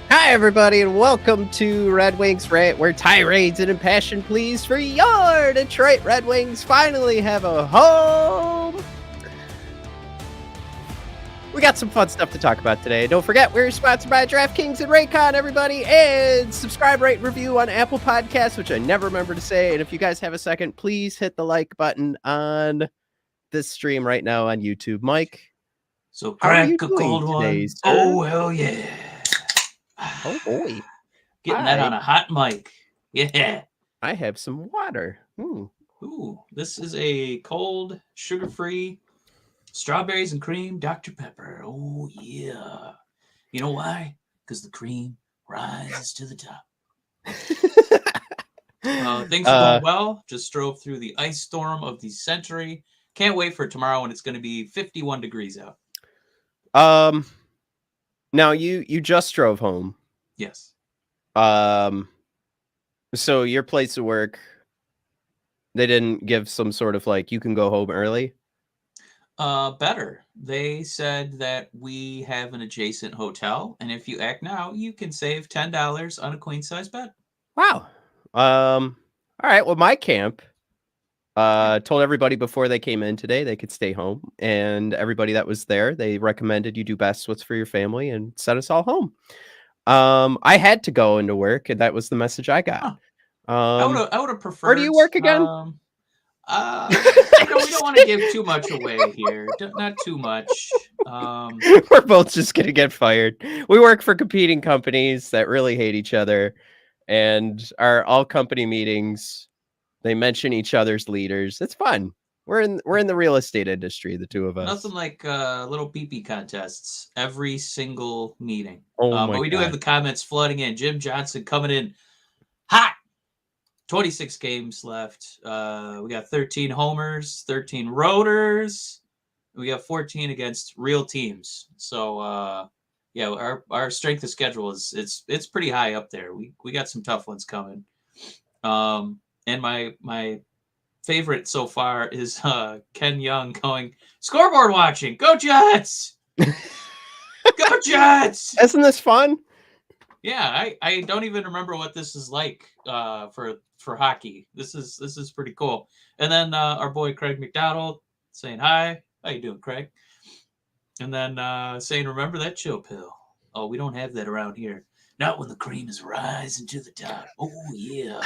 Hi, everybody, and welcome to Red Wings Rant, where tirades and impassioned pleas for your Detroit Red Wings finally have a home. We got some fun stuff to talk about today. Don't forget, we're sponsored by DraftKings and Raycon, everybody, and subscribe, rate, review on Apple Podcasts, which I never remember to say. And if you guys have a second, please hit the like button on this stream right now on YouTube. Mike, so crack a cold today, one. Sir? Oh, hell yeah. Oh, boy. Getting that on a hot mic. Yeah. I have some water. Ooh, this is a cold, sugar-free, strawberries and cream Dr. Pepper. Oh, yeah. You know why? Because the cream rises to the top. Things are going well. Just drove through the ice storm of the century. Can't wait for tomorrow when it's going to be 51 degrees out. Now you just drove home. Yes. So your place of work, they didn't give some sort of like, you can go home early? Better. They said that we have an adjacent hotel, and if you act now, you can save $10 on a queen-size bed. Wow. All right. Well, my camp told everybody before they came in today they could stay home, and everybody that was there, they recommended you do best what's for your family and sent us all home. I had to go into work, and that was the message I got. I would have preferred. Where do you work again? We don't want to give too much away here. Not too much. We're both just gonna get fired. We work for competing companies that really hate each other, and our all company meetings, they mention each other's leaders. It's fun. We're in the real estate industry, the two of us. Nothing like little pee-pee contests every single meeting. Oh my but we God. do have the comments flooding in. Jim Johnson coming in hot. 26 games left. We got 13 homers, 13 rotors. We got 14 against real teams. So yeah, our strength of schedule is it's pretty high up there. We got some tough ones coming. And my favorite so far is Ken Young going scoreboard watching. Go Jets! Go Jets! Isn't this fun? Yeah, I don't even remember what this is like for hockey. This is pretty cool. And then our boy Craig McDonald saying hi. How you doing, Craig? And then saying, remember that chill pill? Oh, we don't have that around here. Not when the cream is rising to the top. Oh yeah,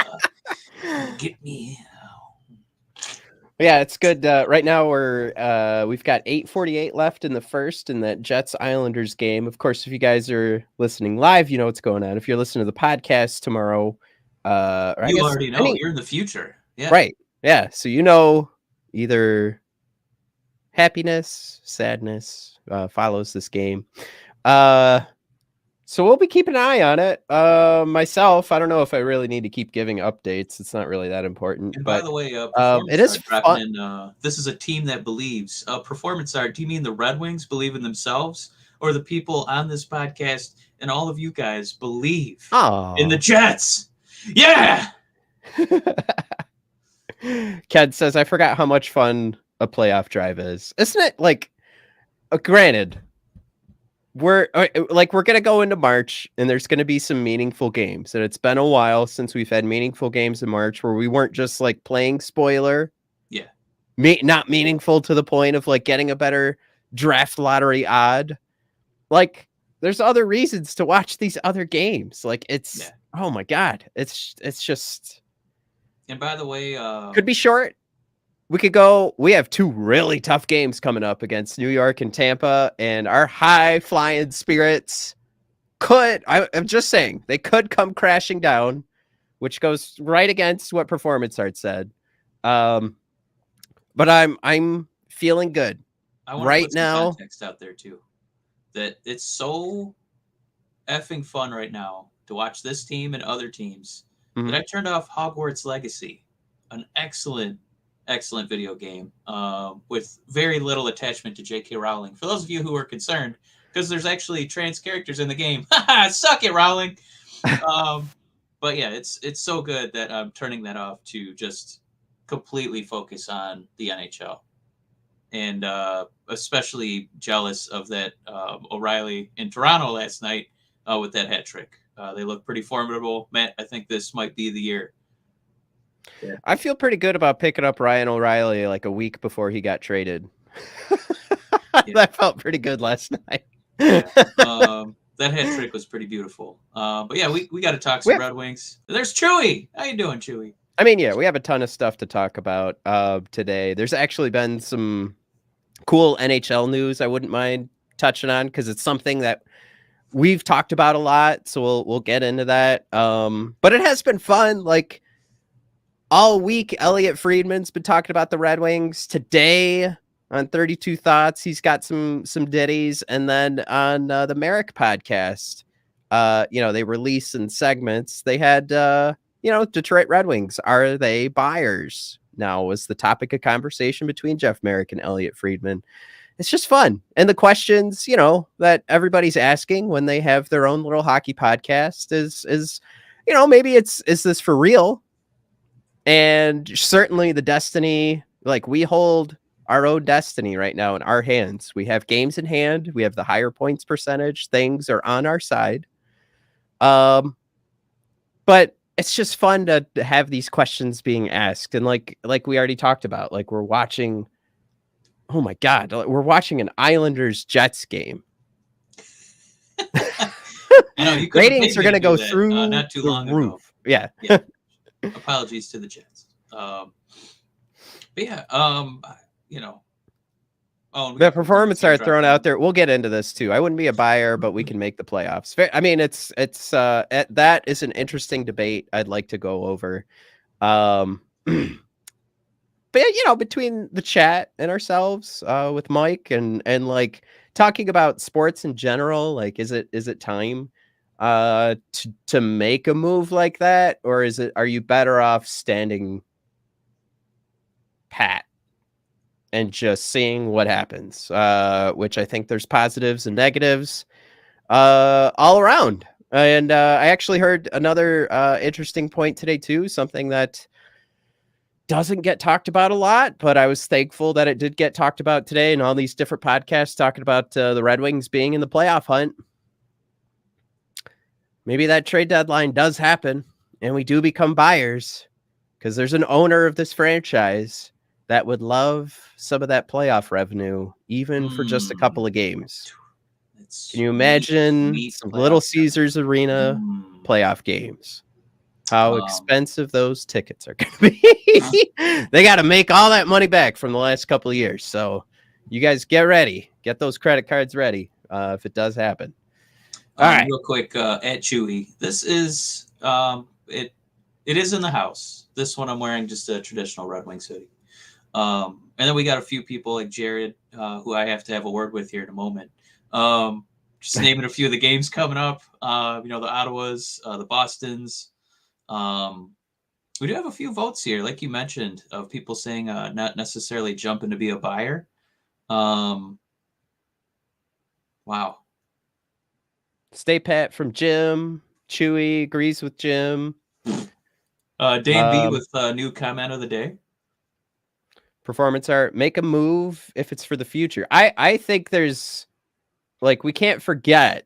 get me. Yeah, it's good. Right now we've got 8:48 left in the first in that Jets Islanders game. Of course, if you guys are listening live, you know what's going on. If you're listening to the podcast tomorrow, you already know. You're in the future. Yeah. Right. Yeah. So you know either happiness, sadness follows this game. So we'll be keeping an eye on it. Myself, I don't know if I really need to keep giving updates. It's not really that important. And but by the way, it is fun. in, this is a team that believes. Performance art. Do you mean the Red Wings believe in themselves, or the people on this podcast and all of you guys believe in the Jets? Yeah. Ken says, I forgot how much fun a playoff drive is. Isn't it like, granted, we're going to go into March and there's going to be some meaningful games. And it's been a while since we've had meaningful games in March where we weren't just like playing spoiler. Yeah. Not meaningful to the point of like getting a better draft lottery odd. Like there's other reasons to watch these other games. Like it's, oh my God, it's just. And by the way, could be short. We could go. We have two really tough games coming up against New York and Tampa, and our high flying spirits I'm just saying, they could come crashing down, which goes right against what Performance Art said. But I'm feeling good I want to put some context out there too. That it's so effing fun right now to watch this team and other teams Mhm. that I turned off Hogwarts Legacy, an excellent video game with very little attachment to J.K. Rowling. For those of you who are concerned, because there's actually trans characters in the game. Suck it, Rowling. But yeah, it's so good that I'm turning that off to just completely focus on the NHL. And especially jealous of that O'Reilly in Toronto last night with that hat trick. They look pretty formidable. Matt, I think this might be the year. Yeah. I feel pretty good about picking up Ryan O'Reilly like a week before he got traded. Yeah. That felt pretty good last night. Yeah. That hat trick was pretty beautiful. But yeah, we got to talk some Red Wings. There's Chewy. How you doing, Chewy? I mean, yeah, we have a ton of stuff to talk about today. There's actually been some cool NHL news I wouldn't mind touching on because it's something that we've talked about a lot. So we'll get into that. But it has been fun. Like all week, Elliot Friedman's been talking about the Red Wings. Today on 32 Thoughts, he's got some ditties, and then on the Merrick podcast, they release in segments. They had Detroit Red Wings. Are they buyers? Now was the topic of conversation between Jeff Merrick and Elliot Friedman. It's just fun. And the questions, that everybody's asking when they have their own little hockey podcast is maybe is this for real? And certainly the destiny, like we hold our own destiny right now in our hands. We have games in hand. We have the higher points percentage. Things are on our side. But it's just fun to have these questions being asked. And like we already talked about, like we're watching, oh my God, we're watching an Islanders Jets game. I know you ratings are going to go through not too long roof. Ago. Yeah. Apologies to the Jets. But yeah, the performance art thrown out there. We'll get into this too. I wouldn't be a buyer, but we can make the playoffs. I mean, that is an interesting debate I'd like to go over. But between the chat and ourselves, with Mike and like talking about sports in general, like is it time to make a move like that, or are you better off standing pat and just seeing what happens, which I think there's positives and negatives all around. And I actually heard another interesting point today too, something that doesn't get talked about a lot, but I was thankful that it did get talked about today and all these different podcasts talking about the Red Wings being in the playoff hunt. Maybe that trade deadline does happen and we do become buyers because there's an owner of this franchise that would love some of that playoff revenue, even for just a couple of games. Can you imagine some Little Caesars Arena playoff games? How expensive those tickets are going to be. They got to make all that money back from the last couple of years. So you guys get ready. Get those credit cards ready if it does happen. All right. Real quick, at Chewy. This is it is in the house. This one I'm wearing just a traditional Red Wings hoodie. And then we got a few people like Jared, who I have to have a word with here in a moment. Just naming a few of the games coming up. The Ottawas, the Bostons. We do have a few votes here, like you mentioned, of people saying not necessarily jumping to be a buyer. Wow. Stay pat from Jim. Chewy agrees with Jim. Dave B with new comment of the day. Performance art, make a move if it's for the future. I think there's, like, we can't forget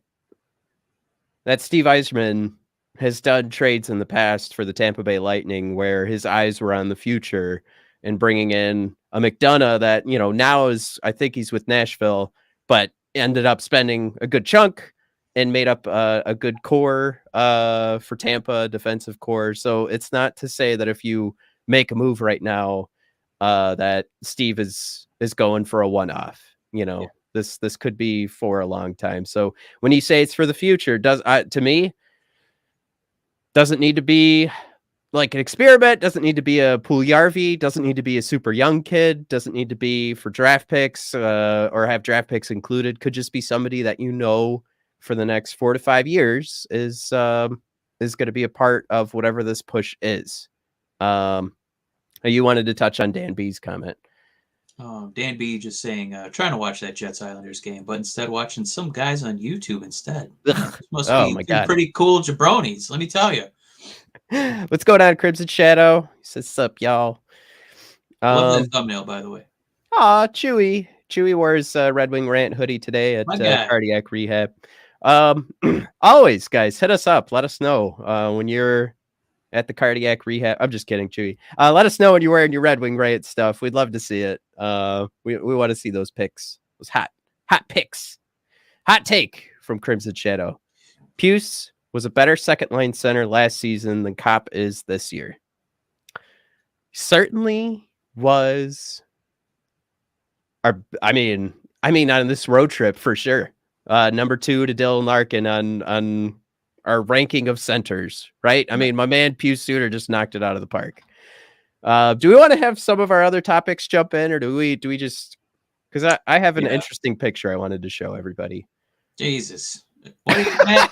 that Steve Yzerman has done trades in the past for the Tampa Bay Lightning where his eyes were on the future and bringing in a McDonough that, now is, I think he's with Nashville, but ended up spending a good chunk and made up a good core for Tampa, defensive core. So it's not to say that if you make a move right now, that Steve is going for a one-off. This could be for a long time. So when you say it's for the future, to me, doesn't need to be like an experiment, doesn't need to be a Puljujarvi, doesn't need to be a super young kid, doesn't need to be for draft picks or have draft picks included. Could just be somebody that for the next 4 to 5 years is going to be a part of whatever this push is. You wanted to touch on Dan B's comment. Dan B just saying, trying to watch that Jets Islanders game, but instead watching some guys on YouTube instead. Man, must Oh be my two God. pretty cool jabronis, let me tell you. What's going on, Crimson Shadow? He says, sup, y'all. Love that thumbnail, by the way. Aw, Chewy. Chewy wears a Red Wing Rant hoodie today at My guy. Cardiac Rehab. Always, guys, hit us up. Let us know when you're at the Cardiac Rehab. I'm just kidding, Chewy. Let us know when you're wearing your Red Wing Rant stuff. We'd love to see it. We want to see those pics. Those hot pics. Hot take from Crimson Shadow. Pius was a better second line center last season than Kopp is this year. Certainly was. I mean, on this road trip for sure. Number 2 to Dylan Larkin on our ranking of centers, right? I mean, my man Pius Suter just knocked it out of the park. Do we want to have some of our other topics jump in, or do we just? Because I have an interesting picture I wanted to show everybody. Jesus, what are you, Matt?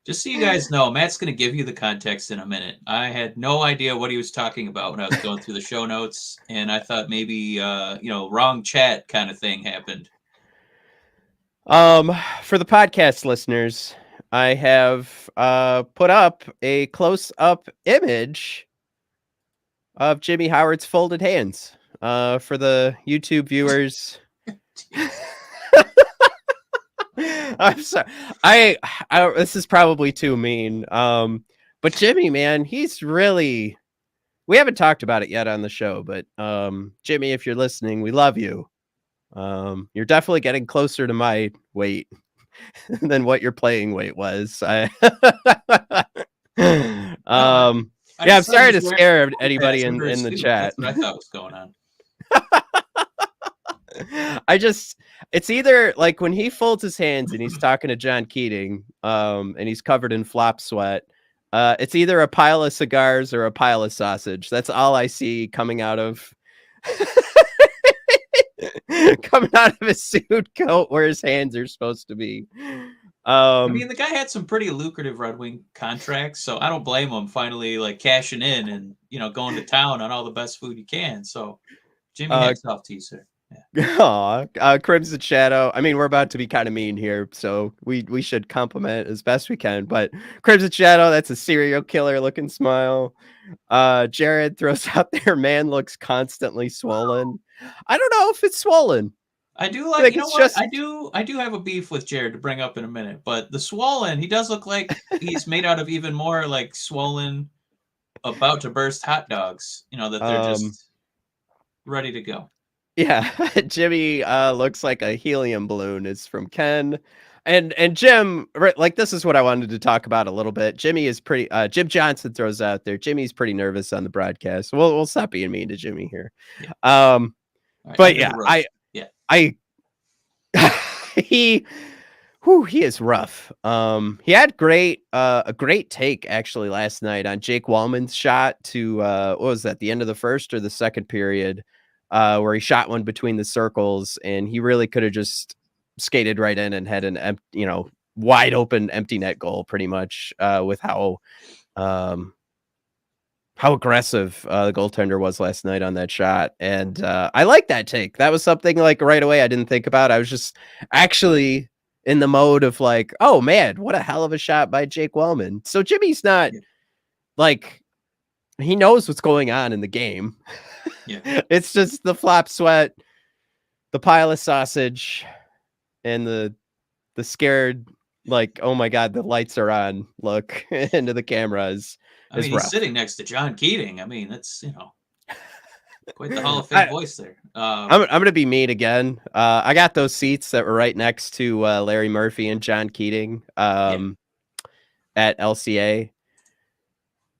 Just so you guys know, Matt's going to give you the context in a minute. I had no idea what he was talking about when I was going through the show notes, and I thought maybe, wrong chat kind of thing happened. For the podcast listeners, I have put up a close-up image of Jimmy Howard's folded hands. For the YouTube viewers. I'm sorry. I this is probably too mean. But Jimmy, man, he's really. We haven't talked about it yet on the show, but Jimmy, if you're listening, we love you. You're definitely getting closer to my weight than what your playing weight was. I'm sorry to scare anybody in the chat. That's what I thought was going on. It's either like when he folds his hands and he's talking to John Keating, and he's covered in flop sweat. It's either a pile of cigars or a pile of sausage. That's all I see coming out of his suit coat where his hands are supposed to be. I mean, the guy had some pretty lucrative Red Wing contracts, so I don't blame him finally like cashing in and going to town on all the best food he can. So, Jimmy, hats off to you, sir. Yeah. Crimson Shadow. I mean, we're about to be kind of mean here, so we should compliment as best we can. But Crimson Shadow, that's a serial killer looking smile. Jared throws out there, man looks constantly swollen. I don't know if it's swollen. I do like, you know what? I do have a beef with Jared to bring up in a minute, but the swollen, he does look like he's made out of even more like swollen, about to burst hot dogs. That they're just ready to go. Yeah, Jimmy looks like a helium balloon. Is from Ken, and Jim. Like, this is what I wanted to talk about a little bit. Jimmy is pretty. Jim Johnson throws out there. Jimmy's pretty nervous on the broadcast. We'll stop being mean to Jimmy here. Yeah. But yeah, he is rough. He had a great take actually last night on Jake Wallman's shot to what was that, the end of the first or the second period, where he shot one between the circles, and he really could have just skated right in and had an wide open empty net goal pretty much, with how aggressive the goaltender was last night on that shot. And I like that take. That was something like right away I didn't think about. I was just actually in the mode of like, oh man, what a hell of a shot by Jake Wellman. So Jimmy's not like, he knows what's going on in the game. Yeah. It's just the flop sweat, the pile of sausage, and the scared, like, oh my God, the lights are on look into the cameras. I mean, he's sitting next to John Keating. I mean, that's, quite the Hall of Fame voice there. I'm going to be mean again. I got those seats that were right next to Larry Murphy and John Keating at LCA.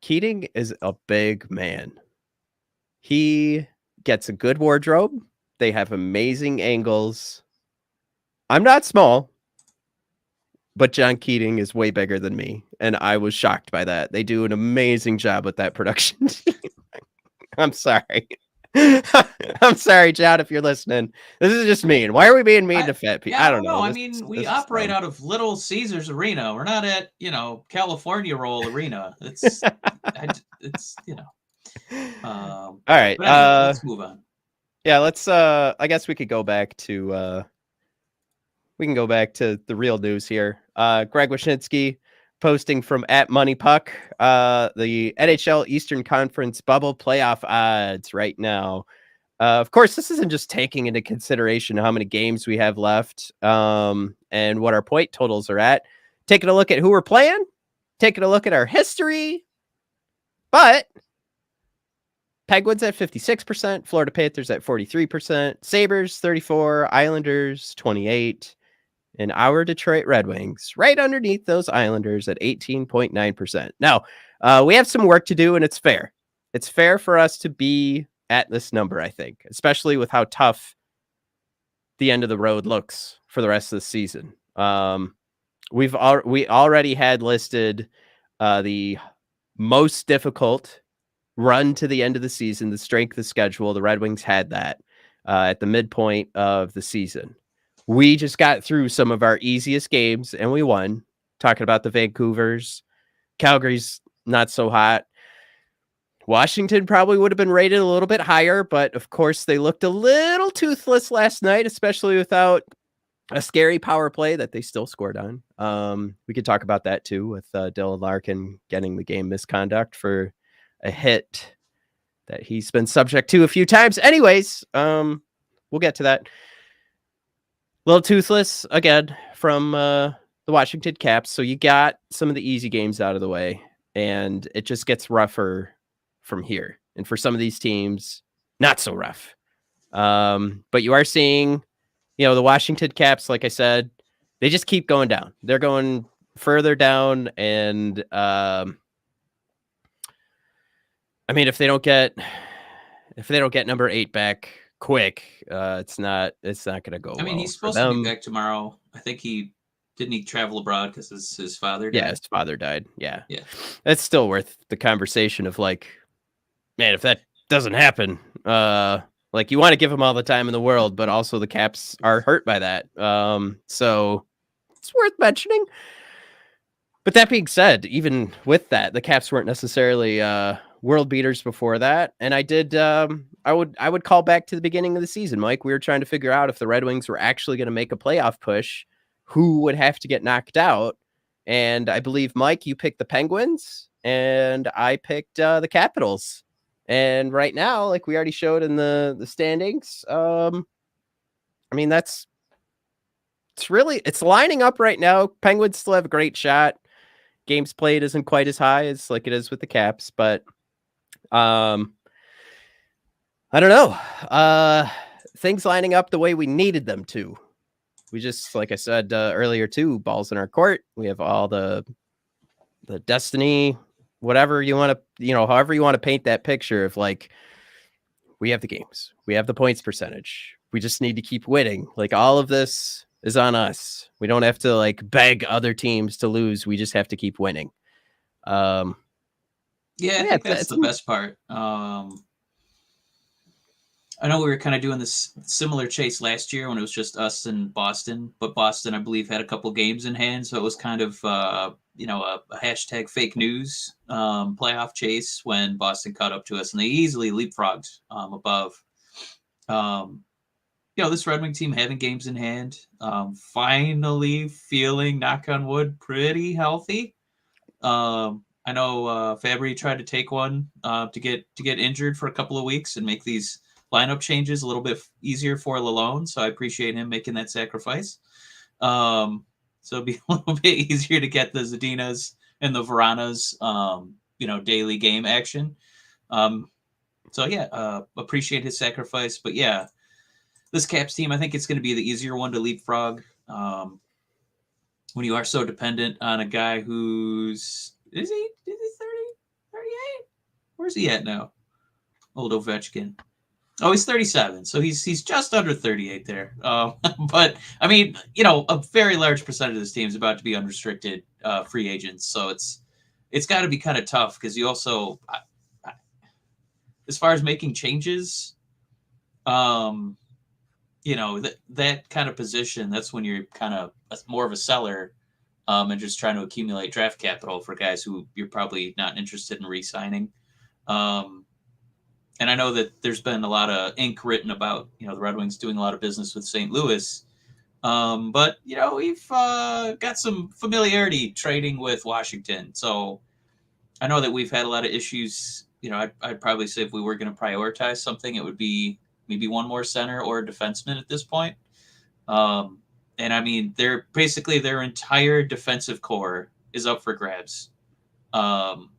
Keating is a big man. He gets a good wardrobe. They have amazing angles. I'm not small, but John Keating is way bigger than me, and I was shocked by that. They do an amazing job with that production team. I'm sorry. I'm sorry, John, if you're listening. This is just mean. Why are we being mean to fat people? I I don't don't know. know. I mean, we This is operate dumb. out of Little Caesars Arena. We're not at, California Roll Arena. It's, All right. but anyway, let's move on. Yeah, let's I guess we could go back to the real news here. Greg Wyshynski posting from @MoneyPuck, the NHL Eastern Conference bubble playoff odds right now. Of course, this isn't just taking into consideration how many games we have left, and what our point totals are at. Taking a look at who we're playing, taking a look at our history, but Penguins at 56%, Florida Panthers at 43%, Sabres 34%, Islanders 28%, and our Detroit Red Wings right underneath those Islanders at 18.9%. Now, we have some work to do, and it's fair. It's fair for us to be at this number, I think, especially with how tough the end of the road looks for the rest of the season. We already had listed the most difficult run to the end of the season, the strength of schedule. The Red Wings had that at the midpoint of the season. We just got through some of our easiest games and we won. Talking about the Vancouvers, Calgary's not so hot. Washington probably would have been rated a little bit higher, but of course they looked a little toothless last night, especially without a scary power play that they still scored on. We could talk about that too, with Dylan Larkin getting the game misconduct for a hit that he's been subject to a few times. Anyways, we'll get to that. Little toothless again from the Washington Caps. So you got some of the easy games out of the way, and it just gets rougher from here. And for some of these teams, not so rough. But you are seeing, the Washington Caps, like I said, they just keep going down. They're going further down, and I mean, if they don't get number 8 back quick, it's not going to go. I mean, well he's supposed to be back tomorrow. I think he travel abroad because his father died. Yeah, his father died. Yeah. Yeah. That's still worth the conversation of like, man, if that doesn't happen, like you want to give him all the time in the world, but also the Caps are hurt by that. So it's worth mentioning. But that being said, even with that, the Caps weren't necessarily world beaters before that. And I did I would call back to the beginning of the season, Mike. We were trying to figure out if the Red Wings were actually going to make a playoff push, who would have to get knocked out. And I believe, Mike, you picked the Penguins and I picked the Capitals. And right now, like we already showed in the standings, I mean, it's lining up right now. Penguins still have a great shot. Games played isn't quite as high as like it is with the Caps, but I don't know. Things lining up the way we needed them to. We just, like I said earlier, too, balls in our court. We have all the destiny, whatever you want to, however you want to paint that picture of like, we have the games, we have the points percentage. We just need to keep winning. Like all of this is on us. We don't have to like beg other teams to lose. We just have to keep winning. I think that's the best part. I know we were kind of doing this similar chase last year when it was just us and Boston, but Boston, I believe, had a couple games in hand, so it was kind of a hashtag fake news playoff chase when Boston caught up to us, and they easily leapfrogged above. This Red Wing team having games in hand, finally feeling, knock on wood, pretty healthy. I know Fabry tried to take one to get injured for a couple of weeks and make these lineup changes a little bit easier for Lalone, so I appreciate him making that sacrifice. So it'd be a little bit easier to get the Zadinas and the Vranas, daily game action. Appreciate his sacrifice. But yeah, this Caps team, I think it's going to be the easier one to leapfrog when you are so dependent on a guy who's is he 30, 38? Where's he at now? Old Ovechkin. Oh, he's 37, so he's just under 38 there. But I mean, a very large percentage of this team is about to be unrestricted free agents, so it's got to be kind of tough because you also, as far as making changes, That kind of position, that's when you're kind of more of a seller, and just trying to accumulate draft capital for guys who you're probably not interested in re-signing. And I know that there's been a lot of ink written about, the Red Wings doing a lot of business with St. Louis. But, we've got some familiarity trading with Washington. So I know that we've had a lot of issues. I'd probably say if we were going to prioritize something, it would be maybe one more center or a defenseman at this point. And I mean, they're basically their entire defensive core is up for grabs. And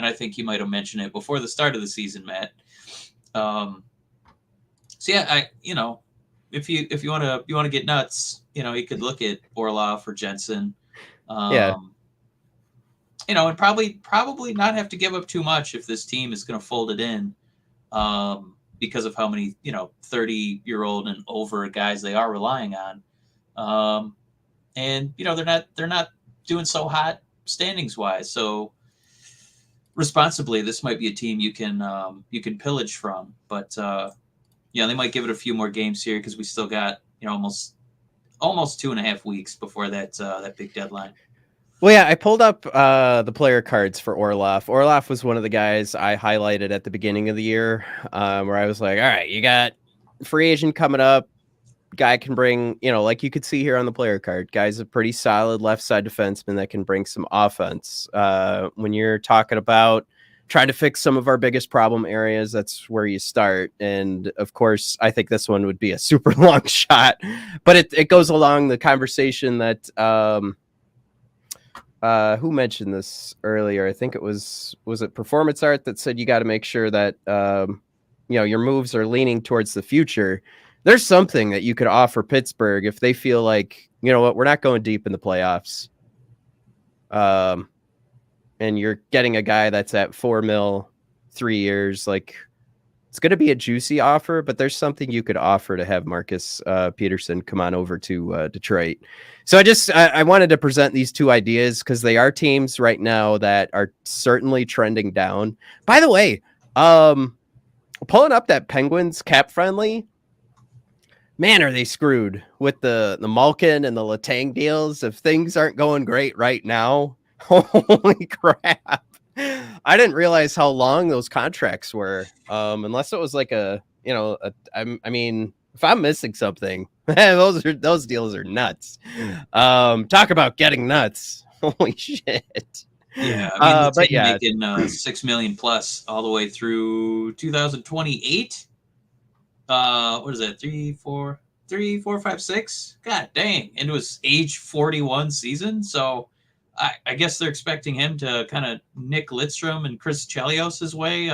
I think you might have mentioned it before the start of the season, Matt. So yeah, if you want to get nuts, you could look at Orlov or Jensen. Yeah. And probably not have to give up too much if this team is going to fold it in, because of how many 30-year-old and over guys they are relying on, and they're not doing so hot standings wise. So responsibly, this might be a team you can pillage from, but they might give it a few more games here because we still got almost 2.5 weeks before that big deadline. Well, yeah, I pulled up the player cards for Orlov. Orlov was one of the guys I highlighted at the beginning of the year, where I was like, all right, you got free agent coming up. Guy can bring, like you could see here on the player card, guy's a pretty solid left side defenseman that can bring some offense. When you're talking about trying to fix some of our biggest problem areas, that's where you start. And of course, I think this one would be a super long shot, but it goes along the conversation that who mentioned this earlier? I think it was it Performance Art that said you got to make sure that your moves are leaning towards the future. There's something that you could offer Pittsburgh if they feel like, you know what, we're not going deep in the playoffs. And you're getting a guy that's at $4 million, 3 years. Like, it's going to be a juicy offer, but there's something you could offer to have Marcus Peterson come on over to Detroit. So I wanted to present these two ideas because they are teams right now that are certainly trending down. By the way, pulling up that Penguins cap friendly, man, are they screwed with the Malkin and the Letang deals if things aren't going great right now. Holy crap. I didn't realize how long those contracts were. Unless it was like I mean, if I'm missing something, those deals are nuts. Talk about getting nuts. Holy shit. Yeah, I mean, but yeah, making $6 million plus all the way through 2028. What is that? 3, 4, 5, 6? God dang! And it was age 41 season, so I guess they're expecting him to kind of Nick Lidstrom and Chris Chelios' way,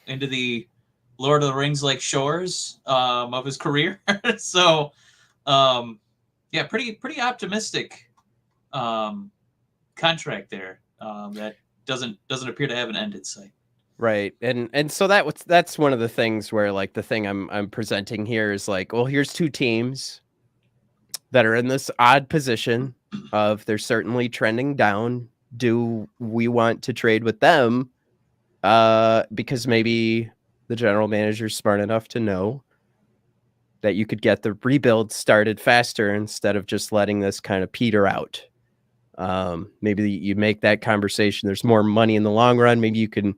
into the Lord of the Rings like shores of his career. So, yeah, pretty optimistic contract there that doesn't appear to have an end in sight. Right. And so that's one of the things where, like, the thing I'm presenting here is like, well, here's two teams that are in this odd position of they're certainly trending down. Do we want to trade with them? Because maybe the general manager is smart enough to know that you could get the rebuild started faster instead of just letting this kind of peter out. Maybe you make that conversation. There's more money in the long run. Maybe you can,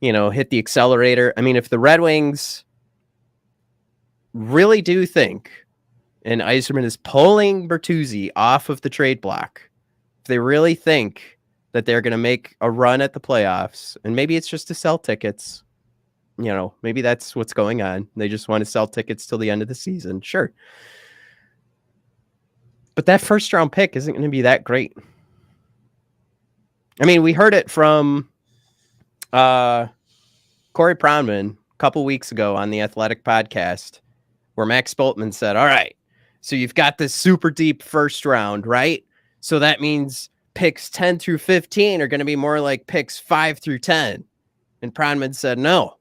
hit the accelerator. I mean, if the Red Wings really do think, and Yzerman is pulling Bertuzzi off of the trade block, if they really think that they're going to make a run at the playoffs, and maybe it's just to sell tickets, maybe that's what's going on. They just want to sell tickets till the end of the season. Sure. But that first round pick isn't going to be that great. I mean, we heard it from Corey Pronman a couple weeks ago on the Athletic podcast, where Max Boltman said, all right, so you've got this super deep first round, right? So that means picks 10 through 15 are going to be more like picks 5 through 10. And Pronman said, no.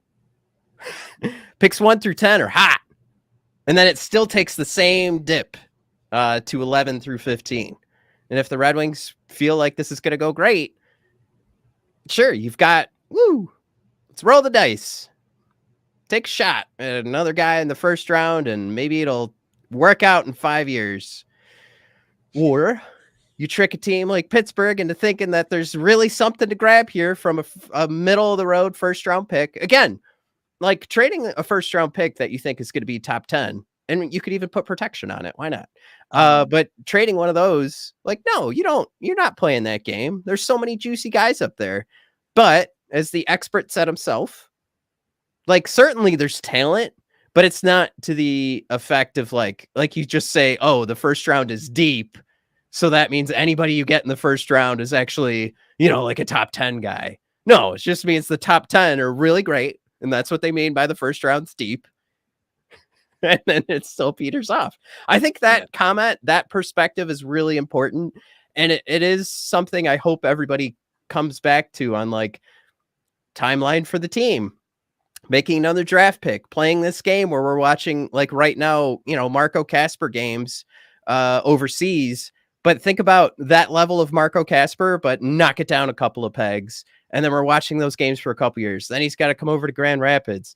Picks 1 through 10 are hot. And then it still takes the same dip to 11 through 15. And if the Red Wings feel like this is going to go great, sure, you've got, let's roll the dice. take a shot at another guy in the first round, and maybe it'll work out in 5 years. Or you trick a team like Pittsburgh into thinking that there's really something to grab here from a middle of the road first round pick. Again, like trading a first round pick that you think is going to be top 10, and you could even put protection on it. Why not? But trading one of those, like, no, you're not playing that game. There's so many juicy guys up there. But as the expert said himself, like, certainly there's talent, but it's not to the effect of like you just say, oh, the first round is deep, so that means anybody you get in the first round is actually, like a top 10 guy. No, it just means the top 10 are really great, and that's what they mean by the first round's deep. And then it still peters off. I think that comment, that perspective is really important, and it is something I hope everybody comes back to on, like, timeline for the team. Making another draft pick, playing this game where we're watching, like right now, Marco Kasper games overseas. But think about that level of Marco Kasper, but knock it down a couple of pegs. And then we're watching those games for a couple years. Then he's got to come over to Grand Rapids.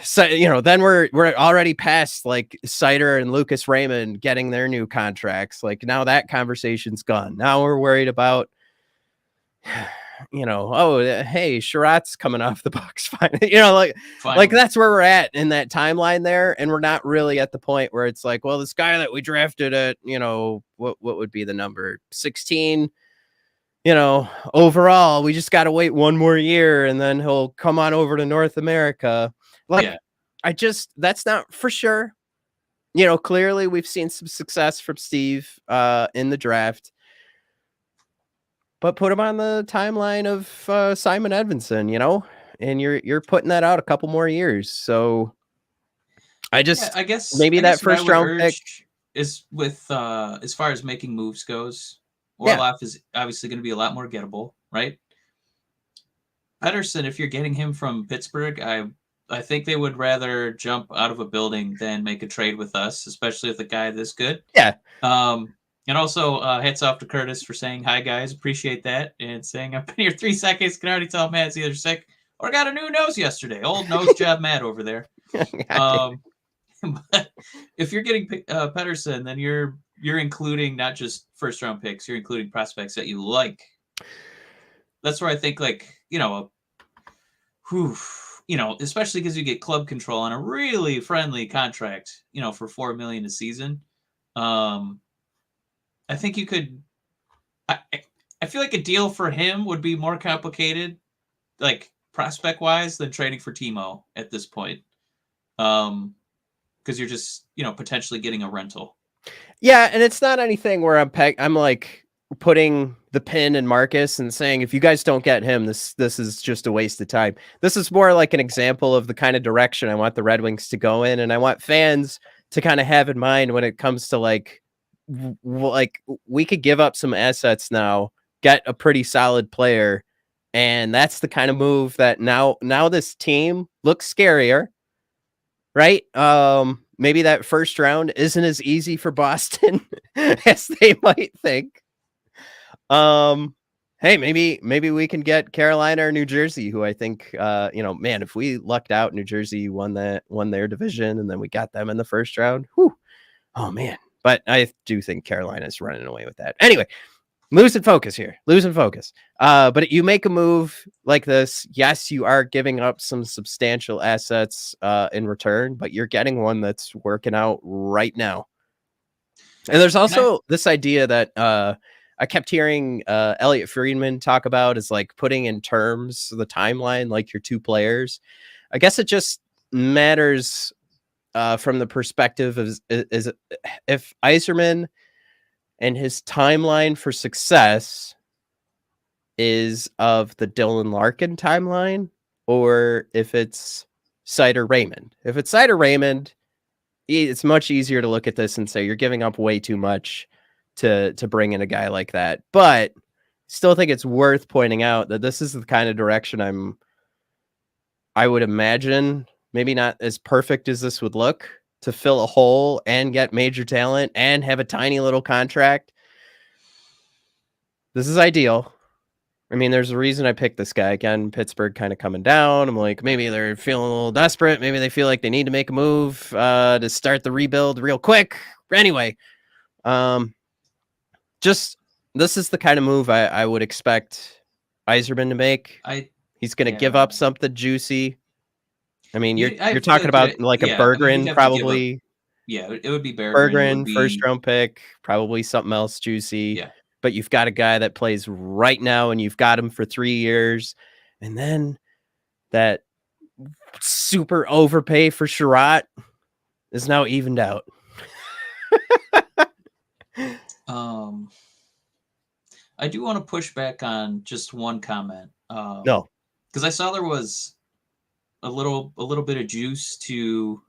So, then we're already past like Suter and Lucas Raymond getting their new contracts. Like, now that conversation's gone. Now we're worried about, hey, Sherratt's coming off the Bucks. Finally. Like that's where we're at in that timeline there. And we're not really at the point where it's like, well, this guy that we drafted at, what would be the number 16, overall, we just got to wait one more year and then he'll come on over to North America. Like, that's not for sure. Clearly we've seen some success from Steve in the draft. But put him on the timeline of Simon Edvinsson, and you're putting that out a couple more years. So I guess maybe that first round pick is with as far as making moves goes. Orlov is obviously going to be a lot more gettable, right? Pettersson, if you're getting him from Pittsburgh, I think they would rather jump out of a building than make a trade with us, especially with a guy this good. Yeah. And also, hats off to Curtis for saying, hi, guys. Appreciate that. And saying, I've been here 3 seconds. Can already tell Matt's either sick or got a new nose yesterday. Old nose job Matt over there. But if you're getting Pettersson, then you're including not just first-round picks. You're including prospects that you like. That's where I think, like, especially because you get club control on a really friendly contract, for $4 million a season. I think you could. I feel like a deal for him would be more complicated, like prospect wise, than trading for Timo at this point, because you're just potentially getting a rental. Yeah, and it's not anything where I'm like putting the pin in Marcus and saying, if you guys don't get him, this is just a waste of time. This is more like an example of the kind of direction I want the Red Wings to go in, and I want fans to kind of have in mind when it comes to like we could give up some assets now, get a pretty solid player, and that's the kind of move that now this team looks scarier, right? Maybe that first round isn't as easy for Boston as they might think. Hey, maybe we can get Carolina or New Jersey, who I think, man, if we lucked out, New Jersey won their division, and then we got them in the first round. Whew. Oh man. But I do think Carolina's running away with that. Anyway, losing focus here. But you make a move like this, yes, you are giving up some substantial assets in return, but you're getting one that's working out right now. And there's also this idea that I kept hearing Elliot Friedman talk about, is like putting in terms the timeline, like your two players. I guess it just matters from the perspective is if Yzerman and his timeline for success is of the Dylan Larkin timeline, or if it's Suter Raymond. If it's Suter Raymond, it's much easier to look at this and say you're giving up way too much to bring in a guy like that. But still think it's worth pointing out that this is the kind of direction I would imagine, maybe not as perfect as this would look, to fill a hole and get major talent and have a tiny little contract. This is ideal, I mean, there's a reason I picked this guy. Again, Pittsburgh kind of coming down. I'm like, maybe they're feeling a little desperate. Maybe they feel like they need to make a move to start the rebuild real quick. Anyway, just this is the kind of move I would expect Yzerman to make. He's going to give up something juicy. I mean, you're talking about like a Berggren, probably. It would be Berggren, first round pick, probably something else juicy. Yeah. But you've got a guy that plays right now, and you've got him for 3 years, and then that super overpay for Sherratt is now evened out. I do want to push back on just one comment. No, because I saw there was a little bit of juice to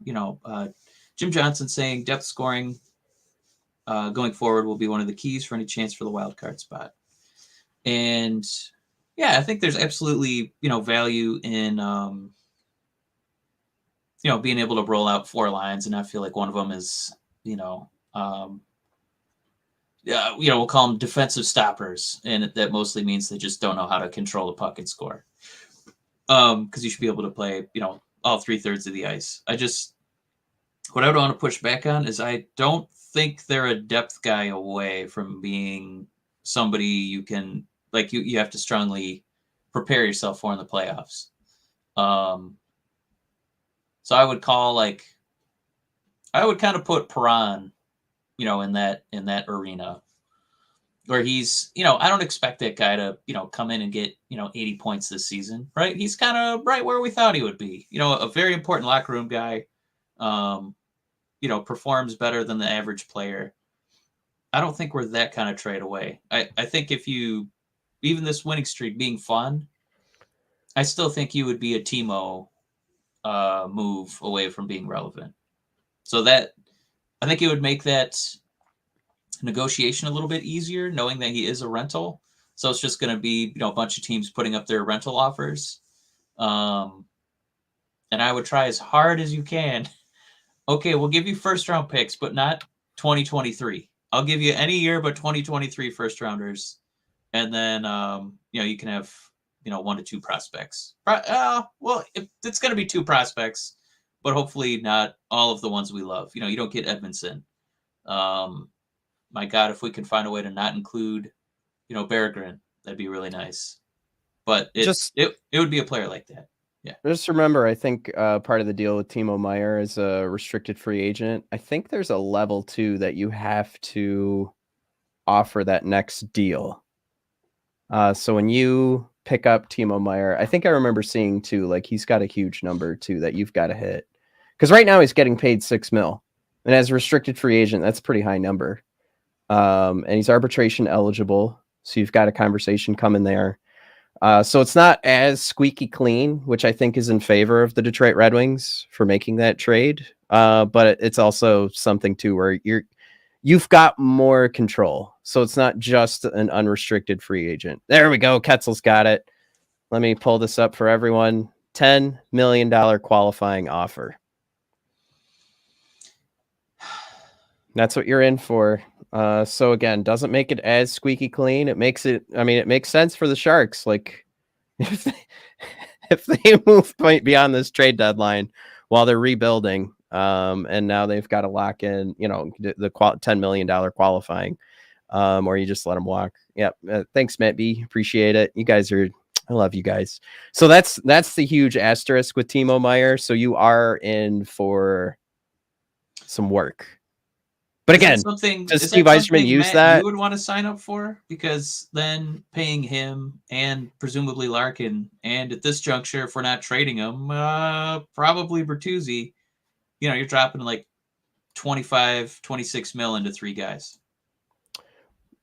Jim Johnson saying depth scoring going forward will be one of the keys for any chance for the wild card spot. And yeah, I think there's absolutely, value in, being able to roll out 4 lines, and I feel like one of them is, we'll call them defensive stoppers. And that mostly means they just don't know how to control the puck and score. Because you should be able to play, all 3/3 of the ice. What I would want to push back on is I don't think they're a depth guy away from being somebody you can, like, you have to strongly prepare yourself for in the playoffs. So I would kind of put Perron, in that arena where he's, I don't expect that guy to, come in and get, 80 points this season, right? He's kind of right where we thought he would be, a very important locker room guy, performs better than the average player. I don't think we're that kind of trade away. I think even this winning streak being fun, I still think you would be a Timo move away from being relevant. So that, I think it would make that negotiation a little bit easier, knowing that he is a rental. So it's just going to be, a bunch of teams putting up their rental offers. And I would try as hard as you can. Okay, we'll give you first round picks, but not 2023. I'll give you any year but 2023 first rounders. And then, you can have, 1 to 2 prospects. Well, it's going to be 2 prospects, but hopefully not all of the ones we love. You don't get Edmondson. My God, if we can find a way to not include, Berggren, that'd be really nice. But it would be a player like that. Yeah. Just remember, I think part of the deal with Timo Meier is a restricted free agent. I think there's a level 2 that you have to offer that next deal. So when you pick up Timo Meier, I think I remember seeing too, like he's got a huge number too that you've got to hit. Because right now he's getting paid $6 million. And as a restricted free agent, that's a pretty high number. And he's arbitration eligible. So you've got a conversation coming there. So it's not as squeaky clean, which I think is in favor of the Detroit Red Wings for making that trade. But it's also something too where you've got more control. So it's not just an unrestricted free agent. There we go. Ketzel's got it. Let me pull this up for everyone. $10 million qualifying offer. That's what you're in for. So again, doesn't make it as squeaky clean. It makes sense for the Sharks. Like if they move beyond this trade deadline while they're rebuilding, and now they've got to lock in, the $10 million qualifying, or you just let them walk. Yeah. Thanks, Matt B. Appreciate it. You guys I love you guys. So that's the huge asterisk with Timo Meier. So you are in for some work. But again, does Steve Yzerman use that? You would want to sign up for, because then paying him and presumably Larkin, and at this juncture, if we're not trading him, probably Bertuzzi, you're dropping like 25, 26 mil into 3 guys.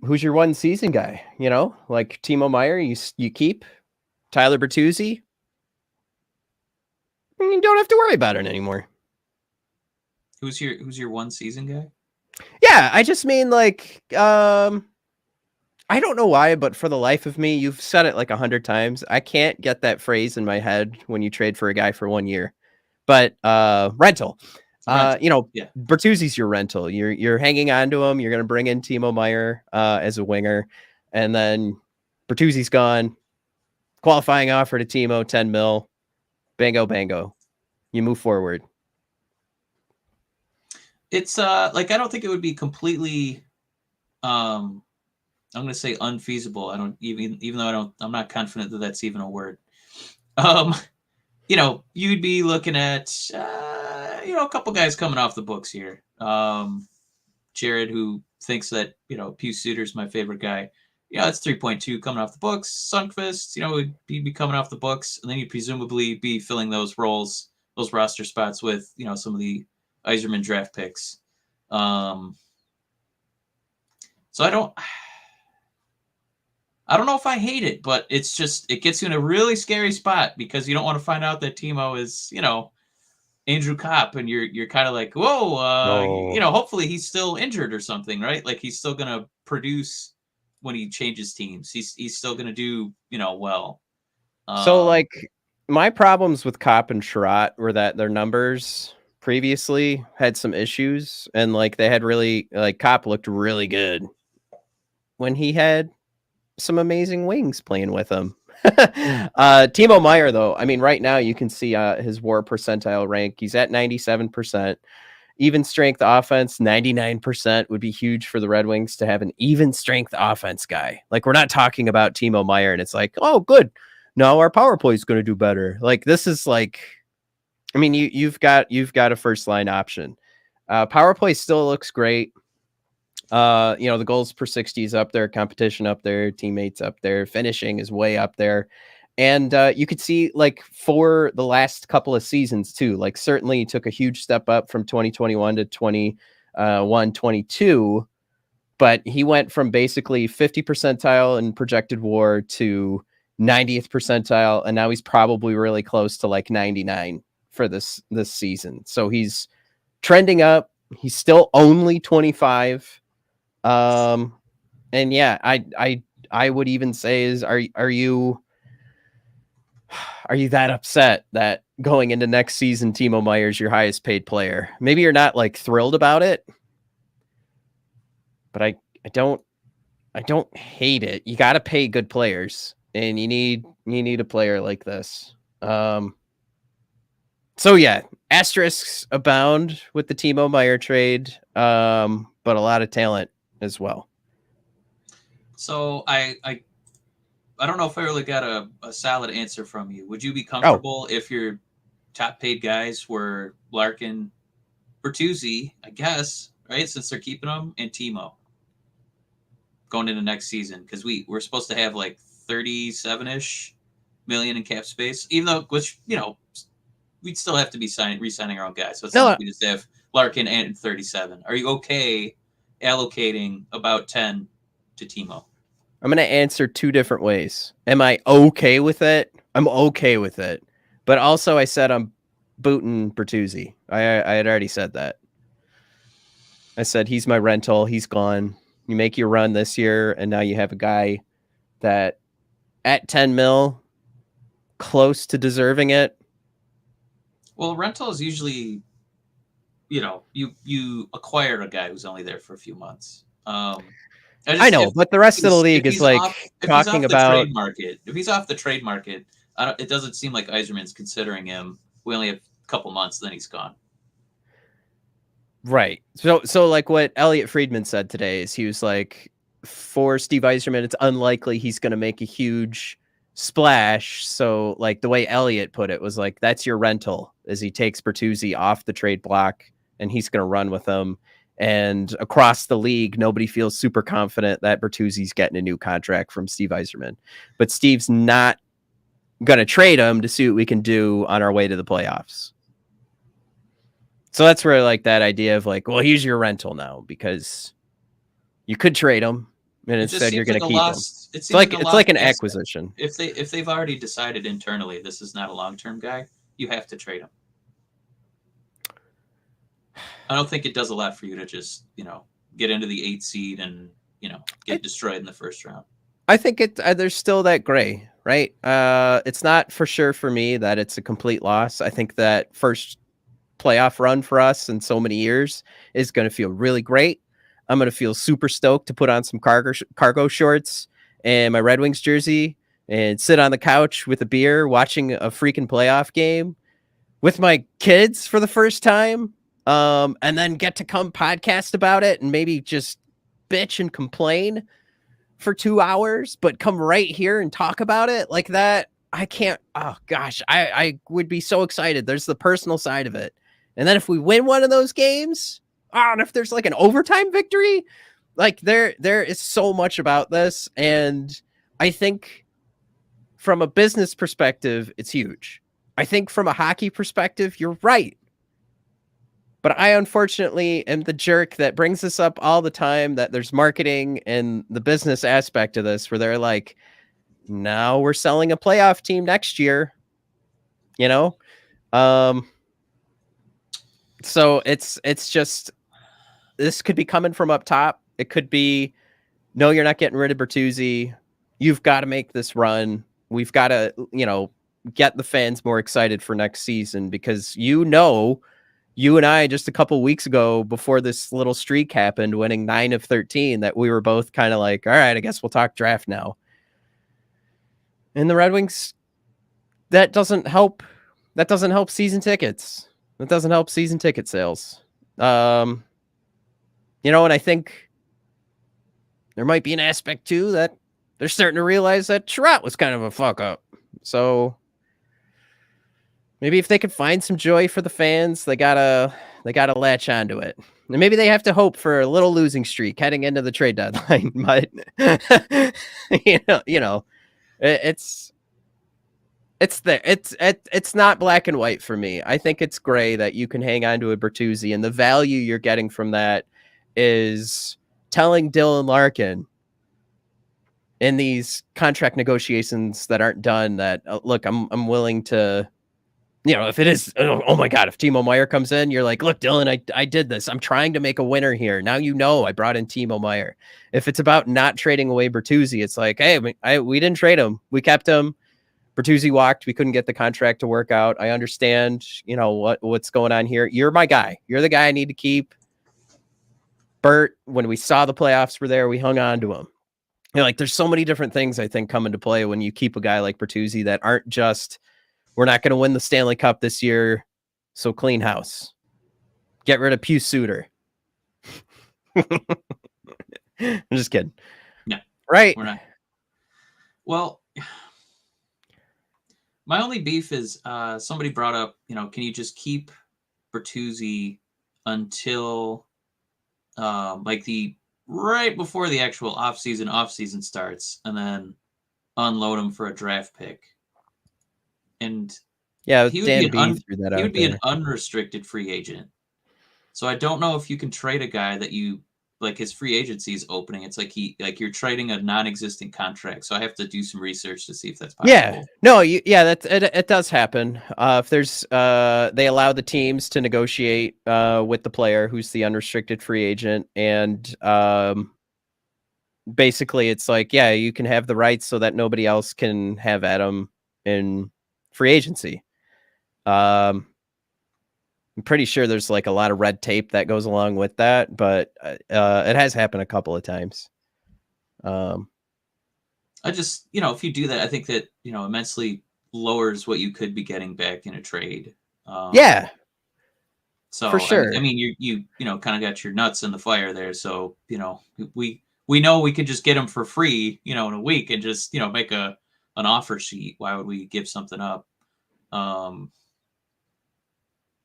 Who's your one season guy? Like Timo Meier, you keep Tyler Bertuzzi. You don't have to worry about it anymore. Who's your one season guy? Yeah, I just mean like, I don't know why, but for the life of me, you've said it like 100 times. I can't get that phrase in my head when you trade for a guy for 1 year. But rental. Bertuzzi's your rental. You're hanging on to him. You're going to bring in Timo Meier as a winger, and then Bertuzzi's gone. Qualifying offer to Timo, 10 mil. Bango, bango. You move forward. It's like I don't think it would be completely I'm going to say unfeasible. I don't even though I'm not confident that that's even a word. You'd be looking at a couple guys coming off the books here. Jared, who thinks that Pius Suter is my favorite guy. It's 3.2 coming off the books. Sundqvist, would be coming off the books, and then you'd presumably be filling those roles, those roster spots with some of the Yzerman draft picks. So I don't know if I hate it, but it's just it gets you in a really scary spot because you don't want to find out that Timo is Andrew Kopp, and you're kind of like, whoa, hopefully he's still injured or something, right? Like he's still gonna produce when he changes teams. He's still gonna do well. So like my problems with Kopp and Sherratt were that their numbers previously had some issues, and like they had really Kopp looked really good when he had some amazing wings playing with him. Timo Meier, though, I mean, right now you can see his WAR percentile rank. He's at 97%. Even strength offense, 99% would be huge for the Red Wings to have an even strength offense guy. Like, we're not talking about Timo Meier, and it's like, oh, good. No, our power play is going to do better. Like, this is like, I mean, you've got a first line option. Power play still looks great. The goals per 60 is up there, competition up there, teammates up there, finishing is way up there. And you could see like for the last couple of seasons too, like certainly took a huge step up from 2021 to 22, but he went from basically 50 percentile in projected WAR to 90th percentile. And now he's probably really close to like 99 for this season. So he's trending up. He's still only 25. And yeah, I would even say is, are you that upset that going into next season, Timo Meier's your highest paid player? Maybe you're not like thrilled about it, but I don't hate it. You got to pay good players, and you need a player like this. So yeah, asterisks abound with the Timo Meier trade, but a lot of talent as well. So I don't know if I really got a solid answer from you. Would you be comfortable if your top paid guys were Larkin, Bertuzzi, I guess, right? Since they're keeping them, and Timo going into next season? Because we're supposed to have like 37-ish million in cap space, even though we'd still have to be re-signing our own guys. So it's not like we just have Larkin and 37. Are you okay allocating about 10 to Timo? I'm going to answer two different ways. Am I okay with it? I'm okay with it. But also I said I'm booting Bertuzzi. I had already said that. I said he's my rental. He's gone. You make your run this year, and now you have a guy that at 10 mil, close to deserving it. Well, rental is usually, you acquire a guy who's only there for a few months. I know, but the rest of the league is like talking about trade market. If he's off the trade market, it doesn't seem like Yzerman's considering him. We only have a couple months, then he's gone. Right. So like what Elliot Friedman said today is he was like, for Steve Yzerman, it's unlikely he's going to make a huge splash. So like the way Elliot put it was like, that's your rental, as he takes Bertuzzi off the trade block and he's going to run with them. And across the league, nobody feels super confident that Bertuzzi's getting a new contract from Steve Yzerman. But Steve's not going to trade him to see what we can do on our way to the playoffs. So that's where like that idea of like, well, he's your rental now because you could trade him and instead you're going to keep him. It's like an acquisition. If they've already decided internally this is not a long-term guy, you have to trade him. I don't think it does a lot for you to just, get into the 8th seed and, get destroyed in the first round. I think there's still that gray, right? It's not for sure for me that it's a complete loss. I think that first playoff run for us in so many years is going to feel really great. I'm going to feel super stoked to put on some cargo shorts and my Red Wings jersey and sit on the couch with a beer watching a freaking playoff game with my kids for the first time, and then get to come podcast about it and maybe just bitch and complain for 2 hours, but come right here and talk about it like that. I can't. Oh gosh, I would be so excited. There's the personal side of it. And then if we win one of those games, and if there's like an overtime victory, like there is so much about this. And I think from a business perspective, it's huge. I think from a hockey perspective, you're right. But I unfortunately am the jerk that brings this up all the time, that there's marketing and the business aspect of this where they're like, now we're selling a playoff team next year, you know? So it's just, this could be coming from up top. It could be, no, you're not getting rid of Bertuzzi. You've got to make this run. We've got to, get the fans more excited for next season, because you and I just a couple weeks ago, before this little streak happened, winning 9 of 13, that we were both kind of like, all right, I guess we'll talk draft now. And the Red Wings, that doesn't help season tickets. That doesn't help season ticket sales. And I think there might be an aspect too that they're starting to realize that Sherratt was kind of a fuck up. So maybe if they could find some joy for the fans, they gotta latch onto it. And maybe they have to hope for a little losing streak heading into the trade deadline. But it's there. It's not black and white for me. I think it's gray, that you can hang on to a Bertuzzi, and the value you're getting from that is telling Dylan Larkin in these contract negotiations that aren't done that, look, I'm willing to. If it is, oh my God, if Timo Meier comes in, you're like, look, Dylan, I did this. I'm trying to make a winner here. Now I brought in Timo Meier. If it's about not trading away Bertuzzi, it's like, hey, we didn't trade him. We kept him. Bertuzzi walked. We couldn't get the contract to work out. I understand, what's going on here. You're my guy. You're the guy I need to keep. Bert, when we saw the playoffs were there, we hung on to him. There's so many different things I think come into play when you keep a guy like Bertuzzi that aren't just, we're not going to win the Stanley Cup this year, so clean house. Get rid of Pius Suter. I'm just kidding. Yeah. Right. We're not. Well, my only beef is somebody brought up, can you just keep Bertuzzi until right before the actual off-season starts, and then unload him for a draft pick? And yeah, he would be an unrestricted free agent. So I don't know if you can trade a guy that you like, his free agency is opening. It's like you're trading a non-existent contract. So I have to do some research to see if that's possible. Yeah, no, it does happen. If there's they allow the teams to negotiate with the player who's the unrestricted free agent, and basically it's like, yeah, you can have the rights so that nobody else can have Adam in free agency. I'm pretty sure there's like a lot of red tape that goes along with that, but it has happened a couple of times. I just, if you do that, I think that, immensely lowers what you could be getting back in a trade. Yeah. So for sure. I mean, you kind of got your nuts in the fire there. So, we know we could just get them for free, in a week, and just, make an offer sheet. Why would we give something up?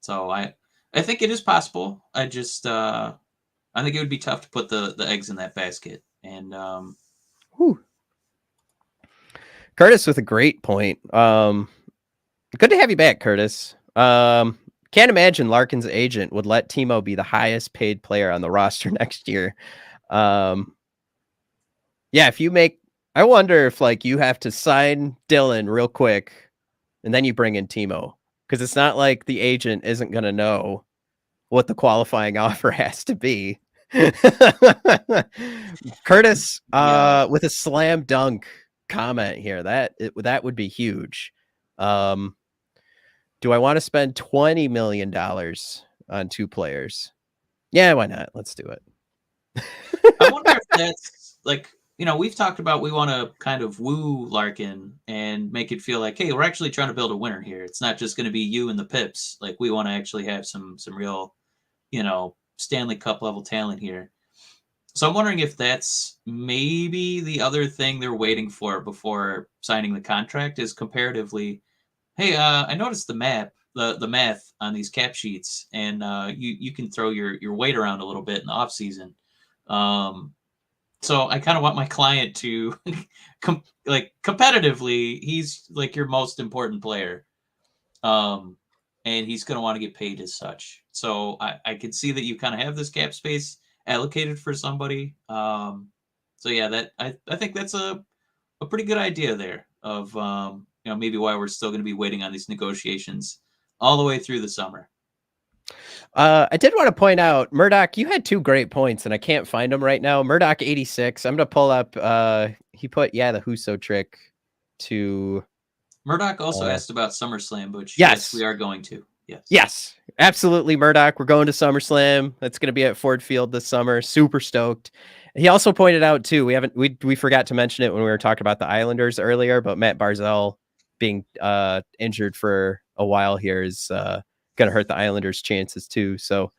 So I think it is possible. I just, I think it would be tough to put the eggs in that basket. And, Curtis with a great point. Good to have you back, Curtis. Can't imagine Larkin's agent would let Timo be the highest paid player on the roster next year. Yeah, if you I wonder if you have to sign Dylan real quick and then you bring in Timo, because it's not like the agent isn't going to know what the qualifying offer has to be. Curtis with a slam dunk comment here, that would be huge. Do I want to spend $20 million on 2 players? Yeah, why not? Let's do it. I wonder if that's we've talked about we want to kind of woo Larkin and make it feel like, hey, we're actually trying to build a winner here. It's not just going to be you and the Pips. Like, we want to actually have some real, Stanley Cup level talent here. So I'm wondering if that's maybe the other thing they're waiting for before signing the contract is comparatively, hey, I noticed the math on these cap sheets, and you can throw your weight around a little bit in the off season. So I kind of want my client to, competitively, he's like your most important player, and he's going to want to get paid as such. So I can see that you kind of have this cap space allocated for somebody. So yeah, that I think that's a pretty good idea there of maybe why we're still going to be waiting on these negotiations all the way through the summer. I did want to point out, Murdoch, you had 2 great points, and I can't find them right now. Murdoch 86. I'm gonna pull up. He put the Huso trick to. Murdoch also asked about SummerSlam, which yes, we are going to. Yes, absolutely, Murdoch. We're going to SummerSlam. That's going to be at Ford Field this summer. Super stoked. He also pointed out too. We forgot to mention it when we were talking about the Islanders earlier, but Matt Barzal being injured for a while here is going to hurt the Islanders' chances too. So,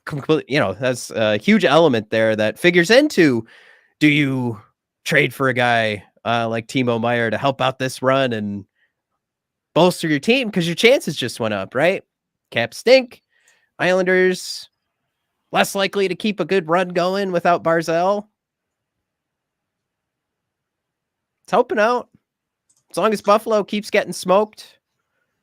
completely, that's a huge element there that figures into: do you trade for a guy like Timo Meier to help out this run and bolster your team because your chances just went up, right? Cap stink. Islanders less likely to keep a good run going without Barzal. It's helping out. As long as Buffalo keeps getting smoked.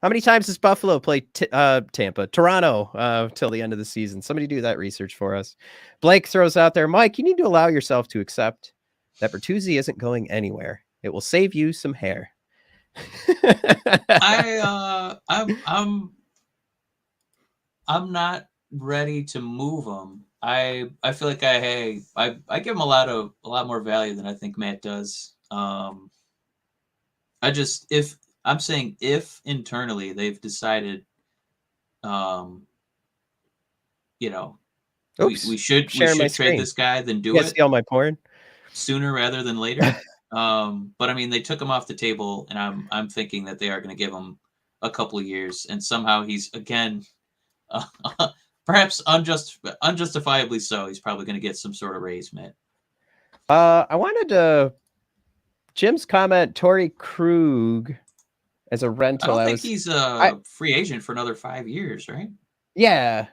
How many times does Buffalo play Tampa? Toronto till the end of the season. Somebody do that research for us. Blake throws out there, Mike, you need to allow yourself to accept that Bertuzzi isn't going anywhere. It will save you some hair. I'm not ready to move him. I feel like I give him a lot more value than I think Matt does. If internally they've decided, we should trade this guy, then do it. See all my porn sooner rather than later. But I mean, they took him off the table, and I'm thinking that they are going to give him a couple of years, and somehow he's again, perhaps unjustifiably so. He's probably going to get some sort of raise, Matt. I wanted to Jim's comment, Torrey Krug as a rental. I don't think he's a free agent for another 5 years, right? Yeah.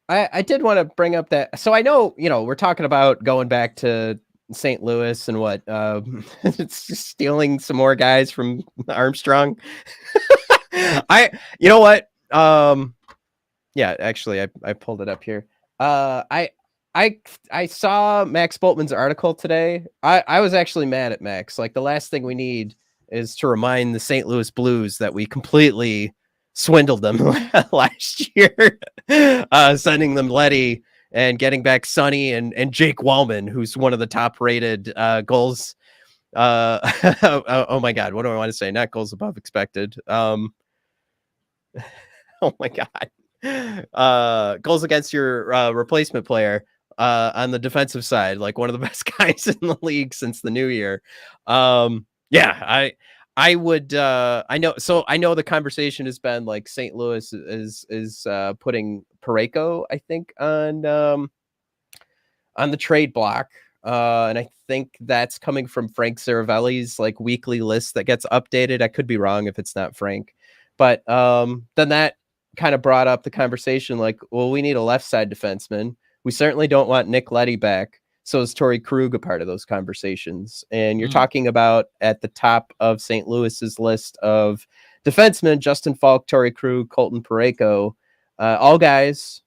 I did want to bring up that. So I know, we're talking about going back to St. Louis and what, it's just stealing some more guys from Armstrong. You know what? Yeah, actually I pulled it up here. I saw Max Boltman's article today. I was actually mad at Max. Like, the last thing we need is to remind the St. Louis Blues that we completely swindled them last year, sending them Letty and getting back Sonny and Jake Wallman, who's one of the top rated goals. Oh my God, what do I want to say? Not goals above expected. Oh my God. Goals against your replacement player on the defensive side, like one of the best guys in the league since the new year. I would I know the conversation has been like St. Louis is putting Parayko, I think, on the trade block. And I think that's coming from Frank Saravelli's like weekly list that gets updated. I could be wrong if it's not Frank, but then that kind of brought up the conversation like, well, we need a left side defenseman. We certainly don't want Nick Leddy back. So is Torrey Krug a part of those conversations? And you're talking about at the top of St. Louis's list of defensemen, Justin Falk, Torrey Krug, Colton Parayko, all guys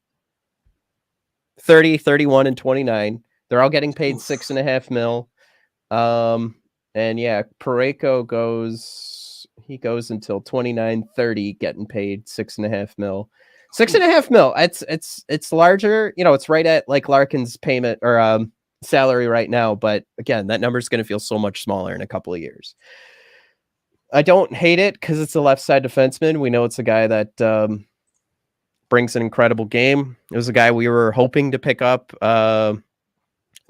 30, 31, and 29. They're all getting paid $6.5 million. And yeah, Parayko goes until 29, 30, getting paid $6.5 million. $6.5 million. It's larger, it's right at like Larkin's payment or salary right now, but again, that number is going to feel so much smaller in a couple of years. I don't hate it because it's a left side defenseman. We know it's a guy that brings an incredible game. It was a guy we were hoping to pick up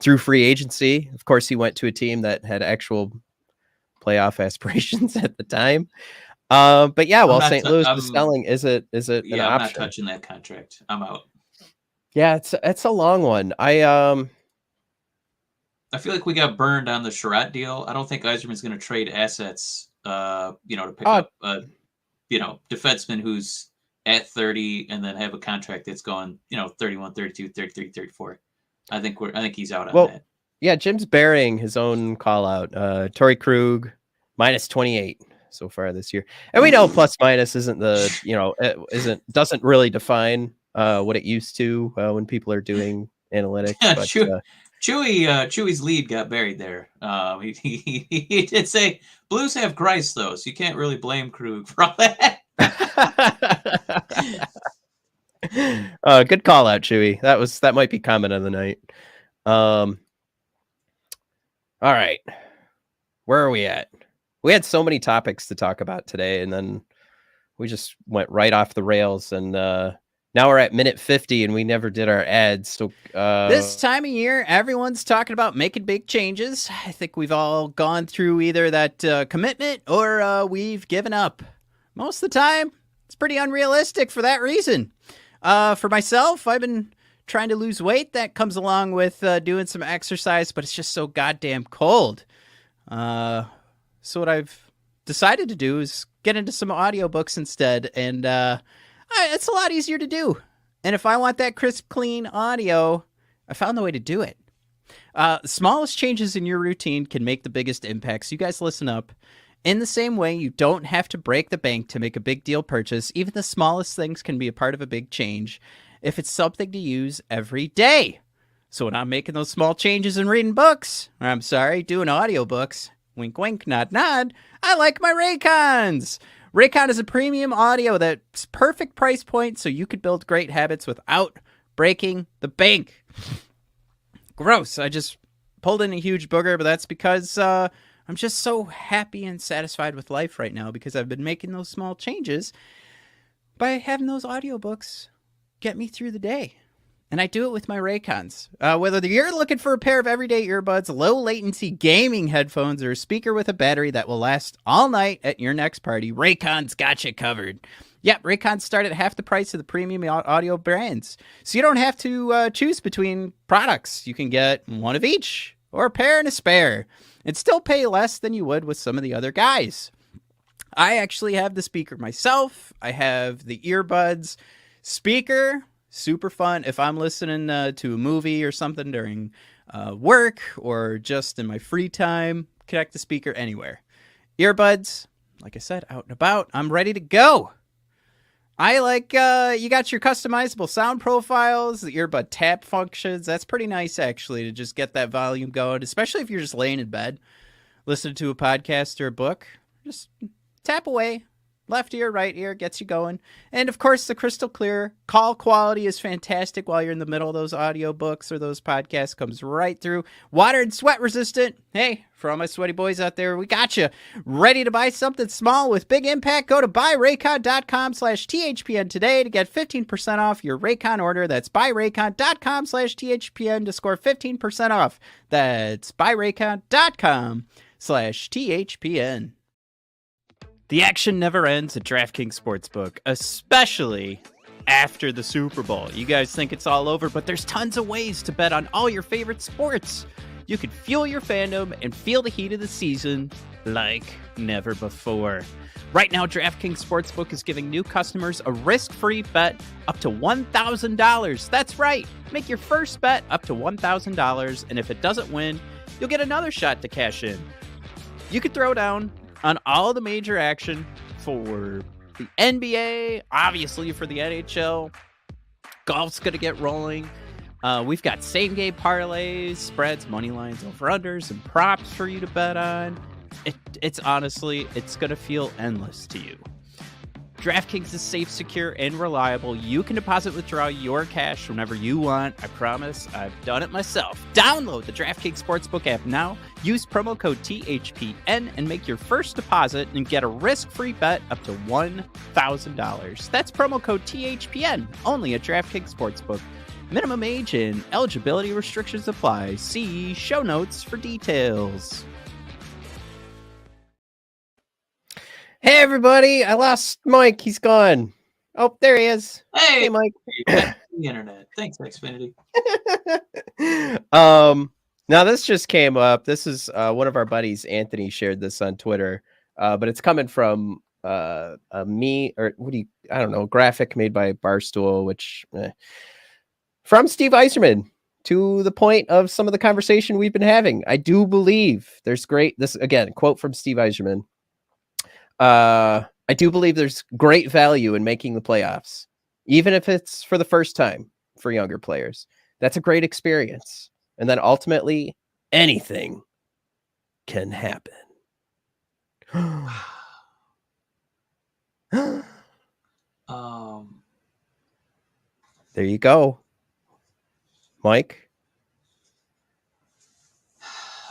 through free agency. Of course, he went to a team that had actual playoff aspirations at the time. But yeah, while St. Louis is selling, is it an option? I'm not touching that contract. I'm out. Yeah, it's a long one. I feel like we got burned on the Sherratt deal. I don't think Yzerman's going to trade assets, to pick up a, defenseman who's at 30 and then have a contract that's going, 31, 32, 33, 34. I think he's out on that. Yeah, Jim's burying his own call out. Torrey Krug minus 28 so far this year. And we know plus minus isn't doesn't really define what it used to when people are doing analytics. But, Chewy's lead got buried there. He did say Blues have Grice though, so you can't really blame Krug for all that. Good call out, Chewy. That might be comment of the night. All right, where are we at? We had so many topics to talk about today, and then we just went right off the rails. And now we're at minute 50, and we never did our ads. So this time of year, everyone's talking about making big changes. I think we've all gone through either that commitment or we've given up. Most of the time, it's pretty unrealistic for that reason. For myself, I've been trying to lose weight. That comes along with doing some exercise, but it's just so goddamn cold. So what I've decided to do is get into some audiobooks instead, and it's a lot easier to do. And if I want that crisp, clean audio, I found the way to do it. The smallest changes in your routine can make the biggest impacts. You guys listen up. In the same way, you don't have to break the bank to make a big deal purchase. Even the smallest things can be a part of a big change if it's something to use every day. So when I'm making those small changes and reading books, or I'm sorry, doing audiobooks, wink, wink, nod, nod, I like my Raycons. Raycon is a premium audio that's perfect price point so you could build great habits without breaking the bank. Gross. I just pulled in a huge booger, but that's because I'm just so happy and satisfied with life right now because I've been making those small changes by having those audiobooks get me through the day. And I do it with my Raycons. Whether you're looking for a pair of everyday earbuds, low latency gaming headphones, or a speaker with a battery that will last all night at your next party, Raycon's got you covered. Yep, Raycons start at half the price of the premium audio brands. So you don't have to choose between products. You can get one of each, or a pair and a spare, and still pay less than you would with some of the other guys. I actually have the speaker myself. I have the earbuds. Speaker, super fun if I'm listening to a movie or something during work or just in my free time. Connect the speaker anywhere. Earbuds, like I said, out and about. I'm ready to go. I like, you got your customizable sound profiles, the earbud tap functions. That's pretty nice, actually, to just get that volume going, especially if you're just laying in bed, listening to a podcast or a book. Just tap away. Left ear, right ear, gets you going. And of course, the crystal clear call quality is fantastic while you're in the middle of those audiobooks or those podcasts. Comes right through. Water and sweat resistant. Hey, for all my sweaty boys out there, we got you. Ready to buy something small with big impact? Go to buyraycon.com/THPN today to get 15% off your Raycon order. That's buyraycon.com/THPN to score 15% off. That's buyraycon.com/THPN. The action never ends at DraftKings Sportsbook, especially after the Super Bowl. You guys think it's all over, but there's tons of ways to bet on all your favorite sports. You can fuel your fandom and feel the heat of the season like never before. Right now, DraftKings Sportsbook is giving new customers a risk-free bet up to $1,000. That's right. Make your first bet up to $1,000, and if it doesn't win, you'll get another shot to cash in. You could throw down on all the major action for the NBA, obviously for the NHL. Golf's going to get rolling. We've got same-game parlays, spreads, money lines, over-unders, and props for you to bet on. It's honestly, it's going to feel endless to you. DraftKings is safe, secure, and reliable. You can deposit, withdraw your cash whenever you want. I promise. I've done it myself. Download the DraftKings Sportsbook app now. Use promo code THPN and make your first deposit and get a risk-free bet up to $1,000. That's promo code THPN only at DraftKings Sportsbook. Minimum age and eligibility restrictions apply. See show notes for details. Hey, everybody. I lost Mike. He's gone. Oh, there he is. Hey, Mike. the internet. Thanks, Xfinity. Now this just came up. This is one of our buddies, Anthony, shared this on Twitter. But it's coming from I don't know, graphic made by Barstool, which from Steve Yzerman, to the point of some of the conversation we've been having. I do believe there's this again, quote from Steve Yzerman. I do believe there's great value in making the playoffs, even if it's for the first time for younger players. That's a great experience. And then ultimately, anything can happen. There you go, Mike.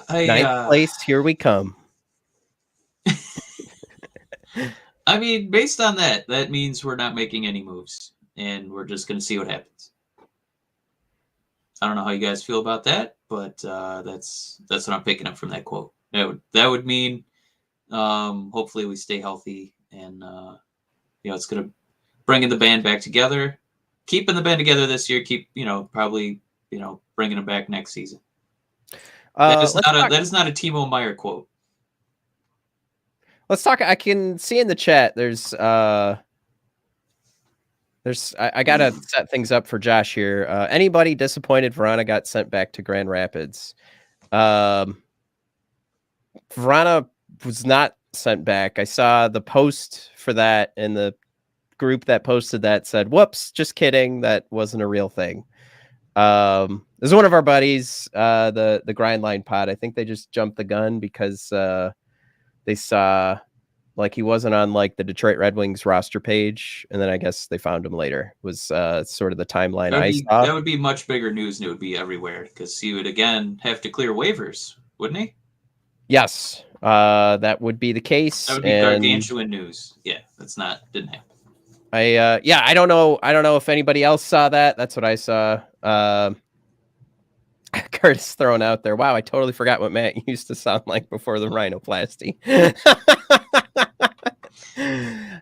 Ninth place, here we come. I mean, based on that means we're not making any moves, and we're just going to see what happens. I don't know how you guys feel about that, but that's what I'm picking up from that quote. That would mean hopefully we stay healthy, and it's going to bring the band back together, keeping the band together this year. Probably bringing them back next season. That is not a Timo Meyer quote. Let's talk. I can see in the chat. I gotta set things up for Josh here. Anybody disappointed Vrana got sent back to Grand Rapids? Vrana was not sent back. I saw the post for that, and the group that posted that said, "Whoops, just kidding. That wasn't a real thing." This is one of our buddies, the Grindline Pod. I think they just jumped the gun because they saw like he wasn't on like the Detroit Red Wings roster page, and then I guess they found him later. Was sort of the timeline I saw. That would be much bigger news, and it would be everywhere because he would again have to clear waivers, wouldn't he? Yes, that would be the case. That would be gargantuan news. Yeah, didn't happen. I don't know if anybody else saw that. That's what I saw. Curtis thrown out there. Wow, I totally forgot what Matt used to sound like before the rhinoplasty.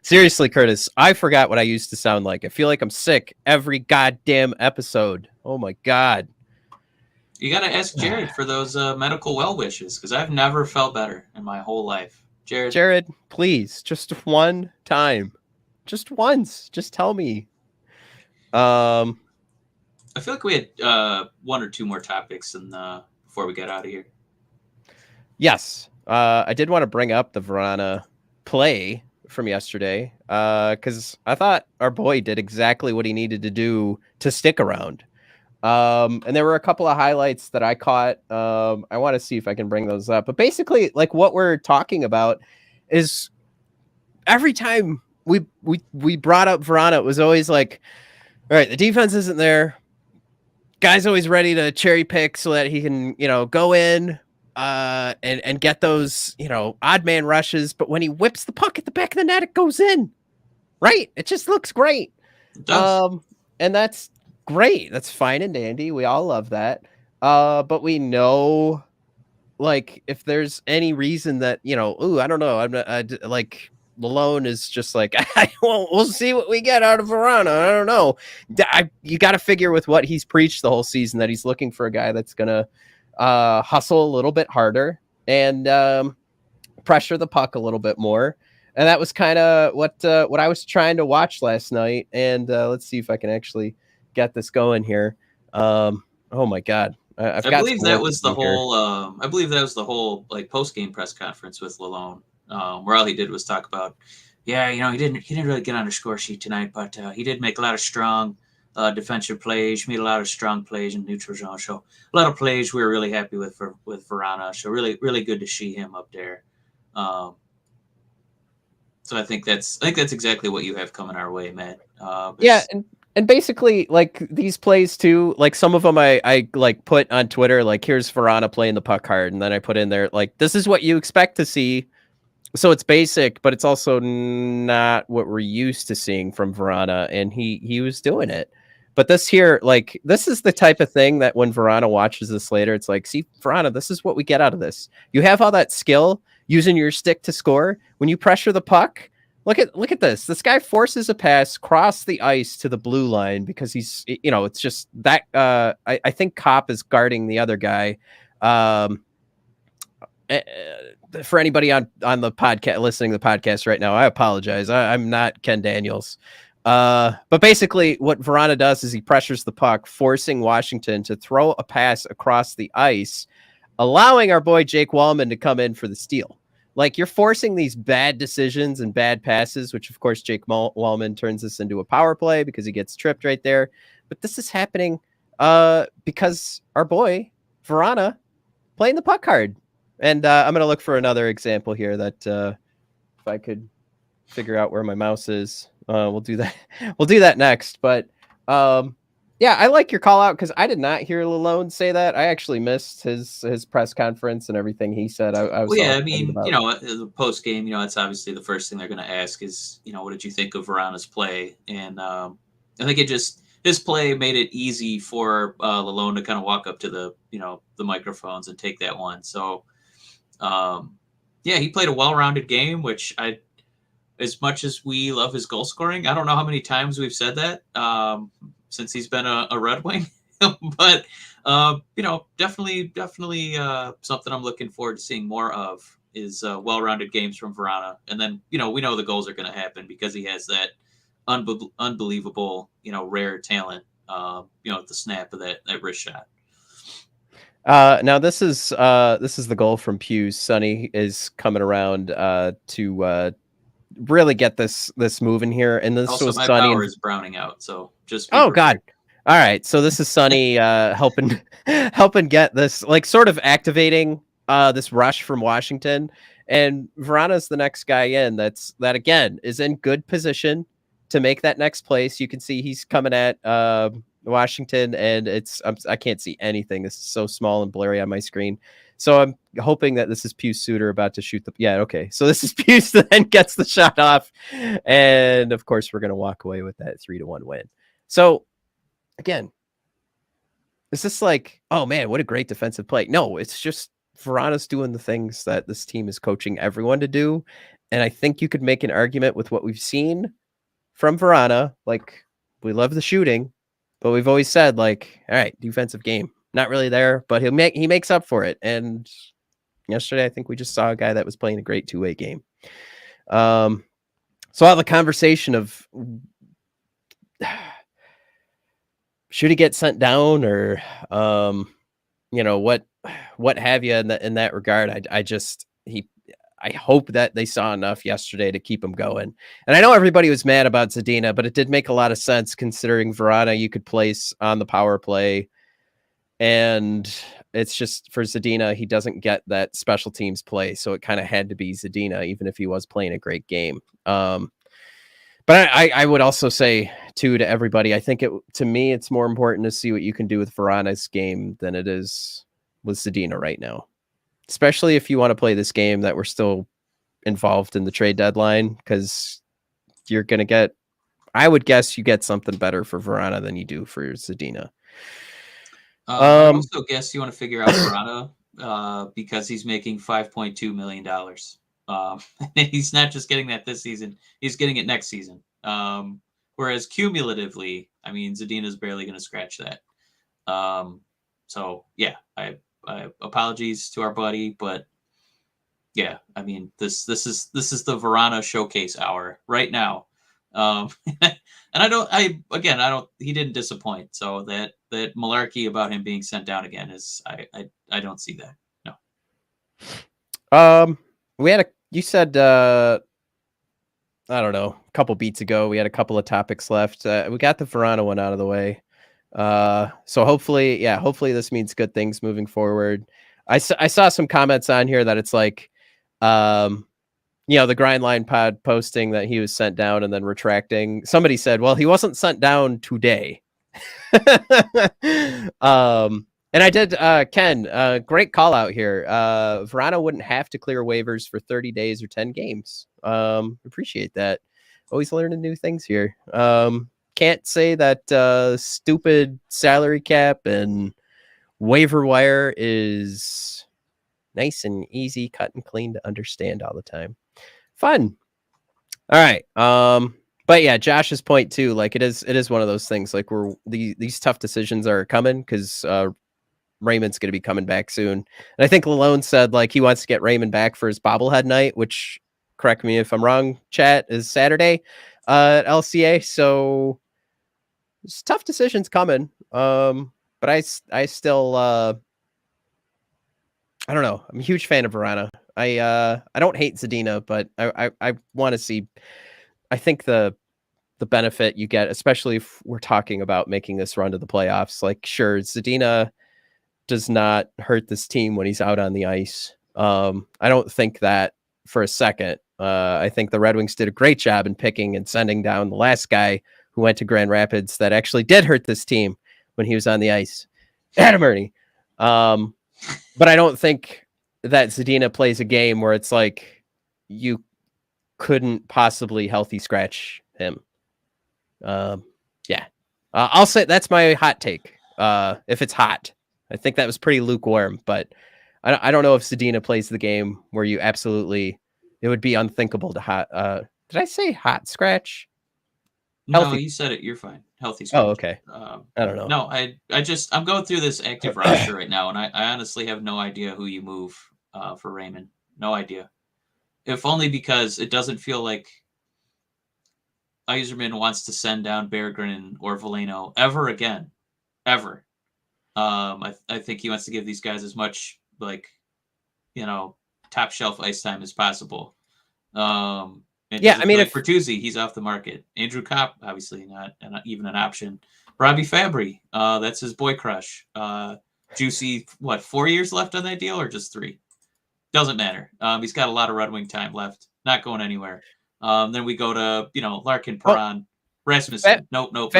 Seriously, Curtis, I forgot what I used to sound like. I feel like I'm sick every goddamn episode. Oh my God. You got to ask Jared for those medical well wishes, because I've never felt better in my whole life. Jared, please, just one time. Just once. Just tell me. I feel like we had one or two more topics before we get out of here. Yes. I did want to bring up the Vrana play from yesterday because I thought our boy did exactly what he needed to do to stick around. And there were a couple of highlights that I caught. I want to see if I can bring those up. But basically, like what we're talking about is every time we brought up Vrana, it was always like, all right, the defense isn't there. Guy's always ready to cherry pick so that he can, go in and get those, odd man rushes. But when he whips the puck at the back of the net, it goes in. Right? It just looks great. It does. And that's great. That's fine and dandy. We all love that. But we know, like, if there's any reason that, I don't know. I'm not like Malone is just like, we'll see what we get out of Vrana. I don't know. You got to figure with what he's preached the whole season that he's looking for a guy that's going to hustle a little bit harder and pressure the puck a little bit more. And that was kind of what I was trying to watch last night. And let's see if I can actually get this going here. Oh my God. I believe that was the whole like post-game press conference with Lalone. Where all he did was talk about, he didn't really get on the score sheet tonight, but he did make a lot of strong defensive plays, made a lot of strong plays in neutral zone. So a lot of plays we were really happy with Vrana. So really, really good to see him up there. So I think that's exactly what you have coming our way, Matt. Yeah, and basically like these plays too, like some of them I like put on Twitter, like here's Vrana playing the puck hard, and then I put in there like this is what you expect to see. So it's basic, but it's also not what we're used to seeing from Vrana, and he was doing it. But this here, like, this is the type of thing that when Vrana watches this later, it's like, see, Vrana, this is what we get out of this. You have all that skill using your stick to score. When you pressure the puck, look at this. This guy forces a pass across the ice to the blue line because he's, it's just that. I think Kopp is guarding the other guy. For anybody on the podcast listening to the podcast right now, I apologize. I'm not Ken Daniels. But basically what Vrana does is he pressures the puck, forcing Washington to throw a pass across the ice, allowing our boy Jake Wallman to come in for the steal. Like, you're forcing these bad decisions and bad passes, which of course Jake Wallman turns this into a power play because he gets tripped right there. But this is happening because our boy Vrana playing the puck hard. And I'm going to look for another example here that if I could figure out where my mouse is, we'll do that. We'll do that next. But yeah, I like your call out because I did not hear Lalone say that. I actually missed his press conference and everything he said. I was well, yeah, I mean, the post game, it's obviously the first thing they're going to ask is, what did you think of Vrana's play? And I think his play made it easy for Lalone to kind of walk up to the microphones and take that one. So yeah, he played a well-rounded game, which as much as we love his goal scoring, I don't know how many times we've said that since he's been a Red Wing, but definitely something I'm looking forward to seeing more of is well-rounded games from Vrana. And then, we know the goals are going to happen because he has that unbelievable, rare talent, at the snap of that wrist shot. Now this is the goal from Pius. Sonny is coming around to really get this moving here, and this also, was my Sonny. power is browning out, so just God. All right, so this is Sonny helping get this, like, sort of activating this rush from Washington, and Vrana's the next guy in. That again is in good position to make that next place. You can see he's coming at Washington, and I can't see anything. This is so small and blurry on my screen. So I'm hoping that this is Pius Suter about to shoot okay. So this is Pius that then gets the shot off. And of course, we're going to walk away with that 3-1 win. So again, is this like, oh man, what a great defensive play? No, it's just Vrana's doing the things that this team is coaching everyone to do. And I think you could make an argument with what we've seen from Vrana. Like, we love the shooting, but we've always said, like, all right, defensive game, not really there, but he makes up for it. And yesterday, I think we just saw a guy that was playing a great two-way game. So all the conversation of should he get sent down or, what have you in that regard? I hope that they saw enough yesterday to keep him going. And I know everybody was mad about Zadina, but it did make a lot of sense considering Vrana you could place on the power play. And it's just for Zadina, he doesn't get that special teams play. So it kind of had to be Zadina, even if he was playing a great game. But I would also say too, to everybody, I think to me, it's more important to see what you can do with Vrana's game than it is with Zadina right now. Especially if you want to play this game that we're still involved in the trade deadline, because you're going to get, I would guess you get something better for Vrana than you do for Zadina. I also guess you want to figure out Vrana because he's making $5.2 million. He's not just getting that this season, he's getting it next season. Whereas cumulatively, I mean, Zadina's barely going to scratch that. So yeah, I apologies to our buddy, but yeah, I mean, this is the Vrana showcase hour right now. And he didn't disappoint. So that malarkey about him being sent down again is, I don't see that. No. You said, I don't know, a couple beats ago, we had a couple of topics left. We got the Vrana one out of the way. So hopefully this means good things moving forward. I saw some comments on here that it's like, the Grindline pod posting that he was sent down and then retracting. Somebody said, well, he wasn't sent down today. And I did, Ken, great call out here. Vrana wouldn't have to clear waivers for 30 days or 10 games. Appreciate that. Always learning new things here. Can't can't say that stupid salary cap and waiver wire is nice and easy, cut and clean to understand all the time. Fun. All right. But yeah, Josh's point too, like it is one of those things, like these tough decisions are coming because Raymond's going to be coming back soon. And I think Lalone said like he wants to get Raymond back for his bobblehead night, which, correct me if I'm wrong, chat, is Saturday at LCA. So it's tough decisions coming. But I still I don't know. I'm a huge fan of Vrana. I don't hate Zadina, but I want to see. I think the benefit you get, especially if we're talking about making this run to the playoffs, like sure, Zadina does not hurt this team when he's out on the ice. I don't think that for a second. I think the Red Wings did a great job in picking and sending down the last guy who went to Grand Rapids that actually did hurt this team when he was on the ice. Adam Ernie. But I don't think that Zadina plays a game where it's like you couldn't possibly healthy scratch him. Yeah. I'll say that's my hot take. If it's hot. I think that was pretty lukewarm, but I don't know if Zadina plays the game where you absolutely, it would be unthinkable to hot. Did I say hot scratch? No, Healthy. you said it. You're fine. Healthy scratch. Oh, okay. I don't know. No, I'm going through this active roster right now, and I honestly have no idea who you move for Raymond. No idea. If only because it doesn't feel like Yzerman wants to send down Berggren or Veleno ever again. Ever. I think he wants to give these guys as much, like, top shelf ice time as possible. Yeah, I mean, like Bertuzzi, he's off the market. Andrew Kopp, obviously not even an option. Robbie Fabry, that's his boy crush. Juicy, 4 years left on that deal or just 3? Doesn't matter. He's got a lot of Red Wing time left. Not going anywhere. Then we go to, Larkin, Perron, Rasmussen. Nope.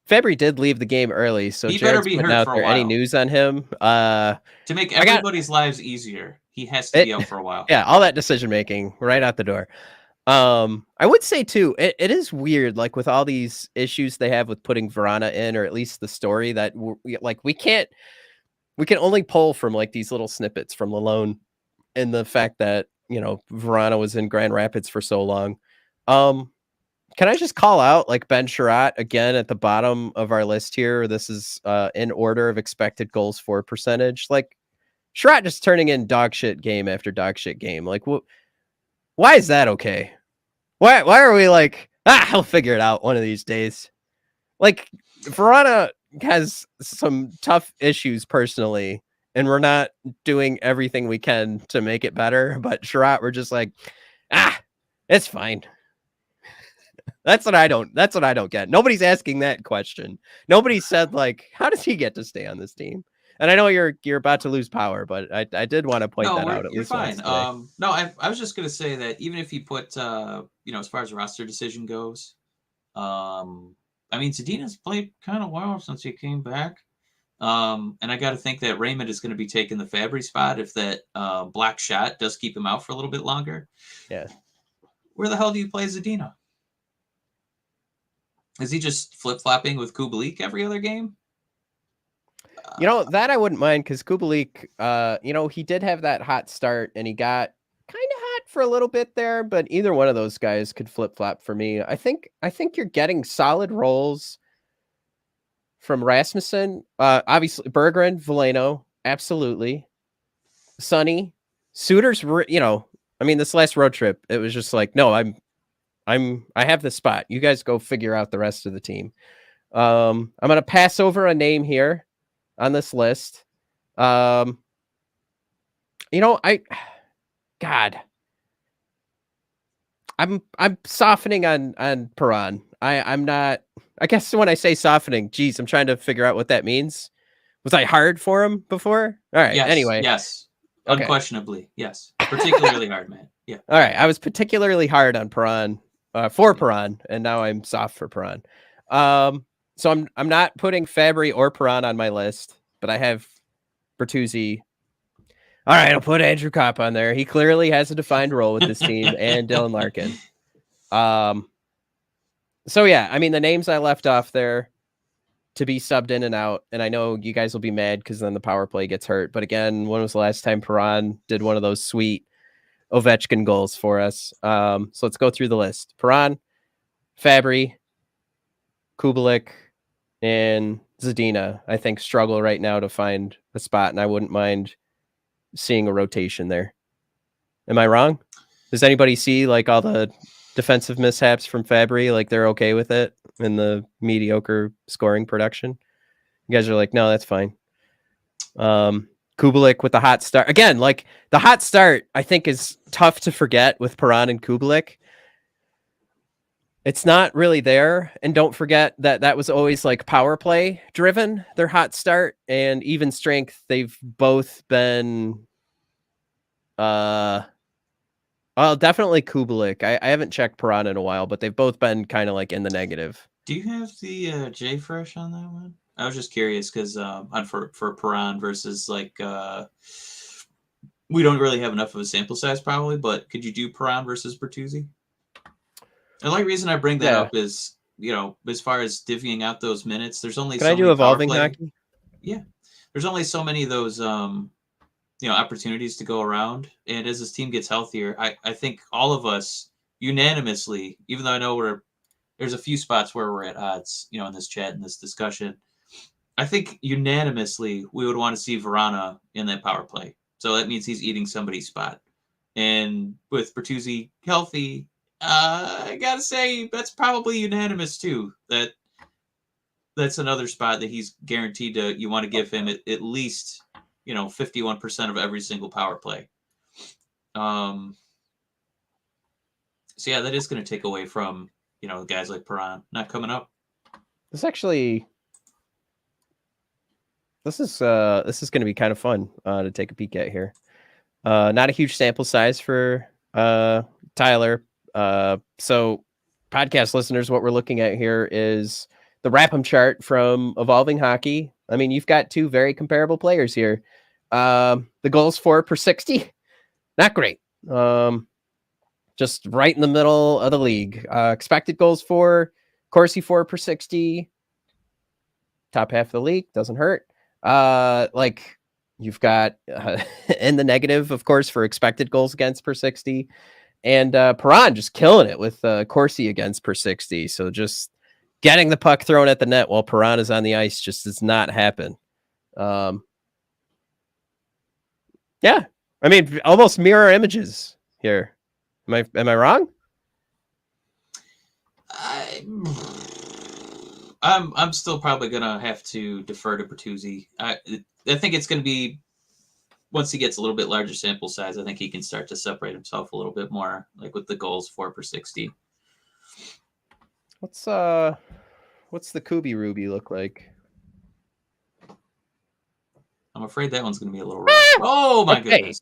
Fabry did leave the game early, so he Jared's better be putting hurt out for a there while. any news on him. To make everybody's lives easier, he has to be out for a while. Yeah, all that decision making right out the door. I would say too, it is weird, like with all these issues they have with putting Vrana in, or at least the story that we can only pull from like these little snippets from Lalone, and the fact that Vrana was in Grand Rapids for so long. Can I just call out like Ben Sherratt again at the bottom of our list here? This is in order of expected goals for percentage. Like Sherratt just turning in dog shit game after dog shit game. Like why is that okay? Why are we like, I'll figure it out one of these days? Like Vrana has some tough issues personally, and we're not doing everything we can to make it better. But Sherratt, we're just like, it's fine. That's what I don't get. Nobody's asking that question. Nobody said like, how does he get to stay on this team? And I know you're about to lose power, but I did want to point that out. At you're least fine. once No, I was just gonna say that even if you put, as far as roster decision goes, I mean, Zadina's played kind of well since he came back, and I got to think that Raymond is going to be taking the Fabry spot if that black shot does keep him out for a little bit longer. Yeah. Where the hell do you play Zadina? Is he just flip-flopping with Kubalik every other game? That I wouldn't mind, because Kubalik, he did have that hot start and he got kind of hot for a little bit there, but either one of those guys could flip-flop for me. I think you're getting solid rolls from Rasmussen. Obviously Berggren, Veleno, absolutely. Sonny, Suter's, this last road trip, it was just like, no, I have the spot. You guys go figure out the rest of the team. I'm going to pass over a name here on this list. I'm softening on Perron. I'm not, I guess when I say softening, geez, I'm trying to figure out what that means. Was I hard for him before? All right. Yes, anyway. Yes. Okay. Unquestionably. Yes. Particularly hard, man. Yeah. All right. I was particularly hard on Perron, for Perron, and now I'm soft for Perron. So I'm not putting Fabry or Perron on my list, but I have Bertuzzi. All right, I'll put Andrew Kopp on there. He clearly has a defined role with this team, and Dylan Larkin. So yeah, I mean the names I left off there to be subbed in and out, and I know you guys will be mad because then the power play gets hurt. But again, when was the last time Perron did one of those sweet Ovechkin goals for us? So let's go through the list. Perron, Fabry, Kubelik, and Zadina, I think, struggle right now to find a spot, and I wouldn't mind seeing a rotation there. Am I wrong? Does anybody see like all the defensive mishaps from Fabry? Like they're okay with it in the mediocre scoring production? You guys are like, no, that's fine. Kubelik with the hot start. Again, like the hot start, I think is tough to forget with Perron and Kubelik. It's not really there. And don't forget that that was always like power play driven, their hot start, and even strength. They've both been, well, definitely Kubelik. I haven't checked Perron in a while, but they've both been kind of like in the negative. Do you have the J Fresh on that one? I was just curious because for Perron versus like we don't really have enough of a sample size probably, but could you do Perron versus Bertuzzi? The only reason I bring that up is, you know, as far as divvying out those minutes, there's only Can so I do many evolving power play. hockey? Yeah, there's only so many of those you know, opportunities to go around, and as this team gets healthier, I think all of us unanimously, even though I know there's a few spots where we're at odds, you know, in this chat and this discussion, I think unanimously we would want to see Vrana in that power play. So that means he's eating somebody's spot. And with Bertuzzi healthy, I gotta say that's probably unanimous too. That's another spot that he's guaranteed to. You want to give him at least, you know, 51% of every single power play. So yeah, that is going to take away from, you know, guys like Perron not coming up. This actually, this is going to be kind of fun to take a peek at here. Not a huge sample size for Tyler. So podcast listeners, what we're looking at here is the Rap'em chart from Evolving Hockey. I mean, you've got two very comparable players here. The goals for per 60, not great. Just right in the middle of the league. Expected goals for Corsi 4 per 60. Top half of the league, doesn't hurt. Like you've got in the negative, of course, for expected goals against per 60. And Perron just killing it with Corsi against per 60. So just getting the puck thrown at the net while Perron is on the ice just does not happen. Yeah, I mean, almost mirror images here. Am I wrong? I'm still probably gonna have to defer to Bertuzzi. I think it's gonna be, once he gets a little bit larger sample size, I think he can start to separate himself a little bit more, like with the goals 4 per 60. What's the Kubi Ruby look like? I'm afraid that one's gonna be a little rough. Oh my goodness!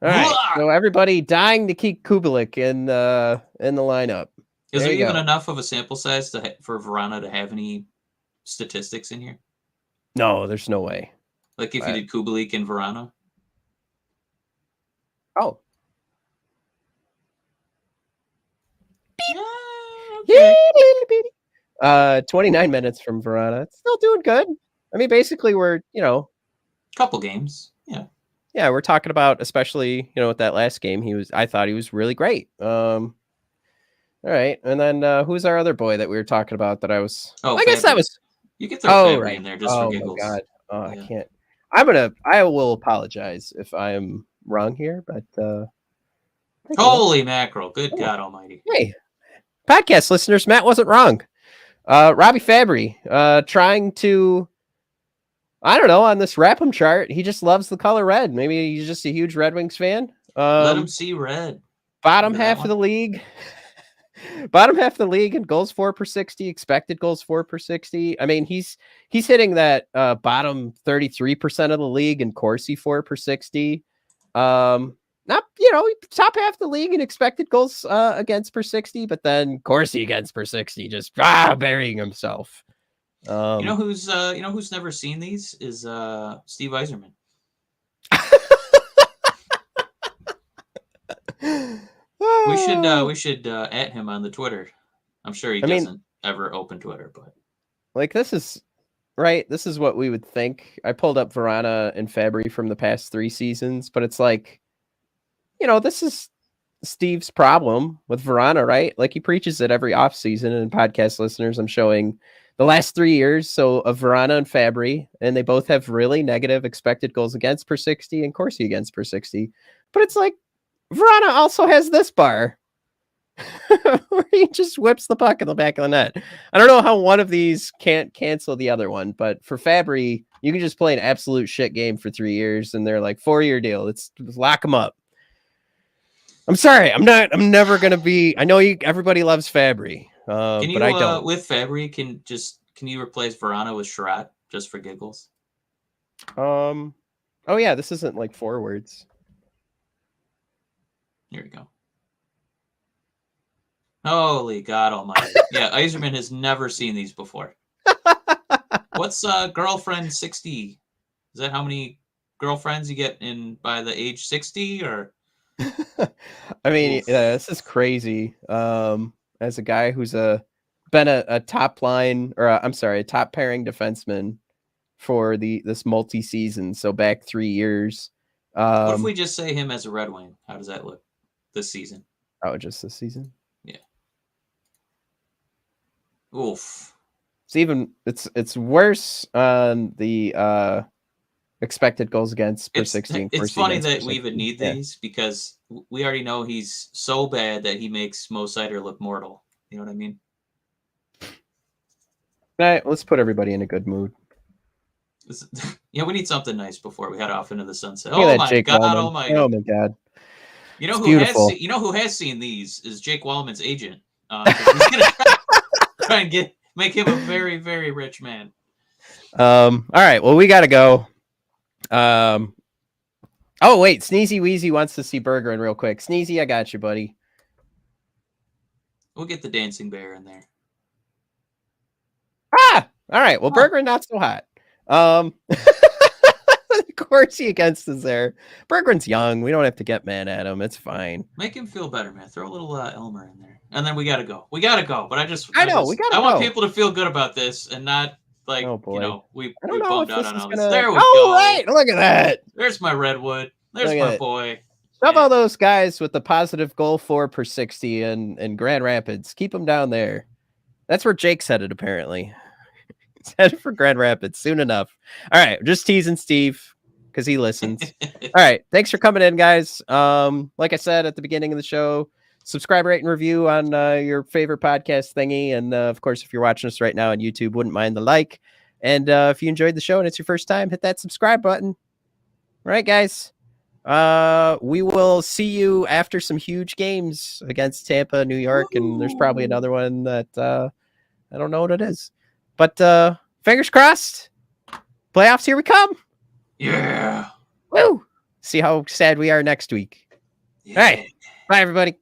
All right, so everybody dying to keep Kubelik in the lineup. Is there even enough of a sample size for Vrana to have any statistics in here? No, there's no way. Like if you did Kubelik and Vrana? Oh. Okay. 29 minutes from Vrana. It's still doing good. I mean, basically we're, you know, couple games. Yeah. Yeah, we're talking about, especially, you know, with that last game, I thought he was really great. All right. And then who's our other boy that we were talking about that I was I guess that was you get throw Fabry in there just for giggles. My God. Oh, yeah. I can't. I will apologize if I am wrong here, but holy mackerel. Good God almighty. Hey, podcast listeners, Matt wasn't wrong. Robbie Fabry, trying to, I don't know, on this Rap'em chart, he just loves the color red. Maybe he's just a huge Red Wings fan. Let him see red. Bottom half of the league. Bottom half of the league in goals 4 per 60, expected goals 4 per 60. I mean, he's hitting that bottom 33% of the league in Corsi 4 per 60. Not, you know, top half of the league in expected goals against per 60, but then Corsi against per 60, just burying himself. You know who's never seen these is Steve Yzerman. We should at him on the Twitter. I'm sure he doesn't. ever open Twitter, but Like, this is right. This is what we would think. I pulled up Vrana and Fabry from the past 3 seasons, but it's like, this is Steve's problem with Vrana, right? Like, he preaches it every offseason, and podcast listeners, I'm showing the last 3 years, so of Vrana and Fabry, and they both have really negative expected goals against per 60 and Corsi against per 60. But it's like, Vrana also has this bar where he just whips the puck in the back of the net. I don't know how one of these can't cancel the other one, but for Fabry, you can just play an absolute shit game for 3 years, and they're like 4-year deal. Let's lock him up. I'm sorry. I'm never going to be, I know everybody loves Fabry, can you, but I don't. with Fabry, can you replace Vrana with Sherratt just for giggles? Oh yeah, this isn't like forwards. Here we go. Holy God Almighty! Yeah, Yzerman has never seen these before. What's girlfriend 60? Is that how many girlfriends you get in by the age 60, or? I mean, this is crazy. As a guy who's been a top line, or I'm sorry, a top pairing defenseman for this multi-season, so back 3 years. What if we just say him as a Red Wing? How does that look this season? Oh, just this season? Yeah. Oof. It's worse on the expected goals against per 60. And it's funny that we even need these because we already know he's so bad that he makes Mo Seider look mortal. You know what I mean? All right, let's put everybody in a good mood. Yeah, we need something nice before we head off into the sunset. Look at Oh that my Jake God! Wallman. Almighty! Oh my God! You know Beautiful. who has seen these is Jake Wallman's agent. He's gonna try and make him a very, very rich man. All right. Well, we got to go. Oh wait, Sneezy Weezy wants to see Bergeron real quick. Sneezy, I got you, buddy. We'll get the dancing bear in there. Ah, all right. Well, Bergeron not so hot. Corsi against us there. Bergeron's young. We don't have to get mad at him. It's fine. Make him feel better, man. Throw a little Elmer in there, and then we gotta go. We gotta go. But I want people to feel good about this and not like we bummed out on all this. There we go. Right. Look at that. There's my Redwood. There's my boy. Shove all those guys with the positive goal for per 60 and Grand Rapids. Keep them down there. That's where Jake's headed, apparently. He's headed for Grand Rapids soon enough. All right, just teasing Steve because he listens. All right, thanks for coming in, guys. Like I said at the beginning of the show, subscribe, rate, and review on your favorite podcast thingy. And of course, if you're watching us right now on YouTube, wouldn't mind the like. And if you enjoyed the show and it's your first time, hit that subscribe button. All right, guys. We will see you after some huge games against Tampa, New York, and there's probably another one that I don't know what it is. But fingers crossed. Playoffs, here we come. Yeah. Woo! See how sad we are next week. Yeah. All right. Bye, everybody.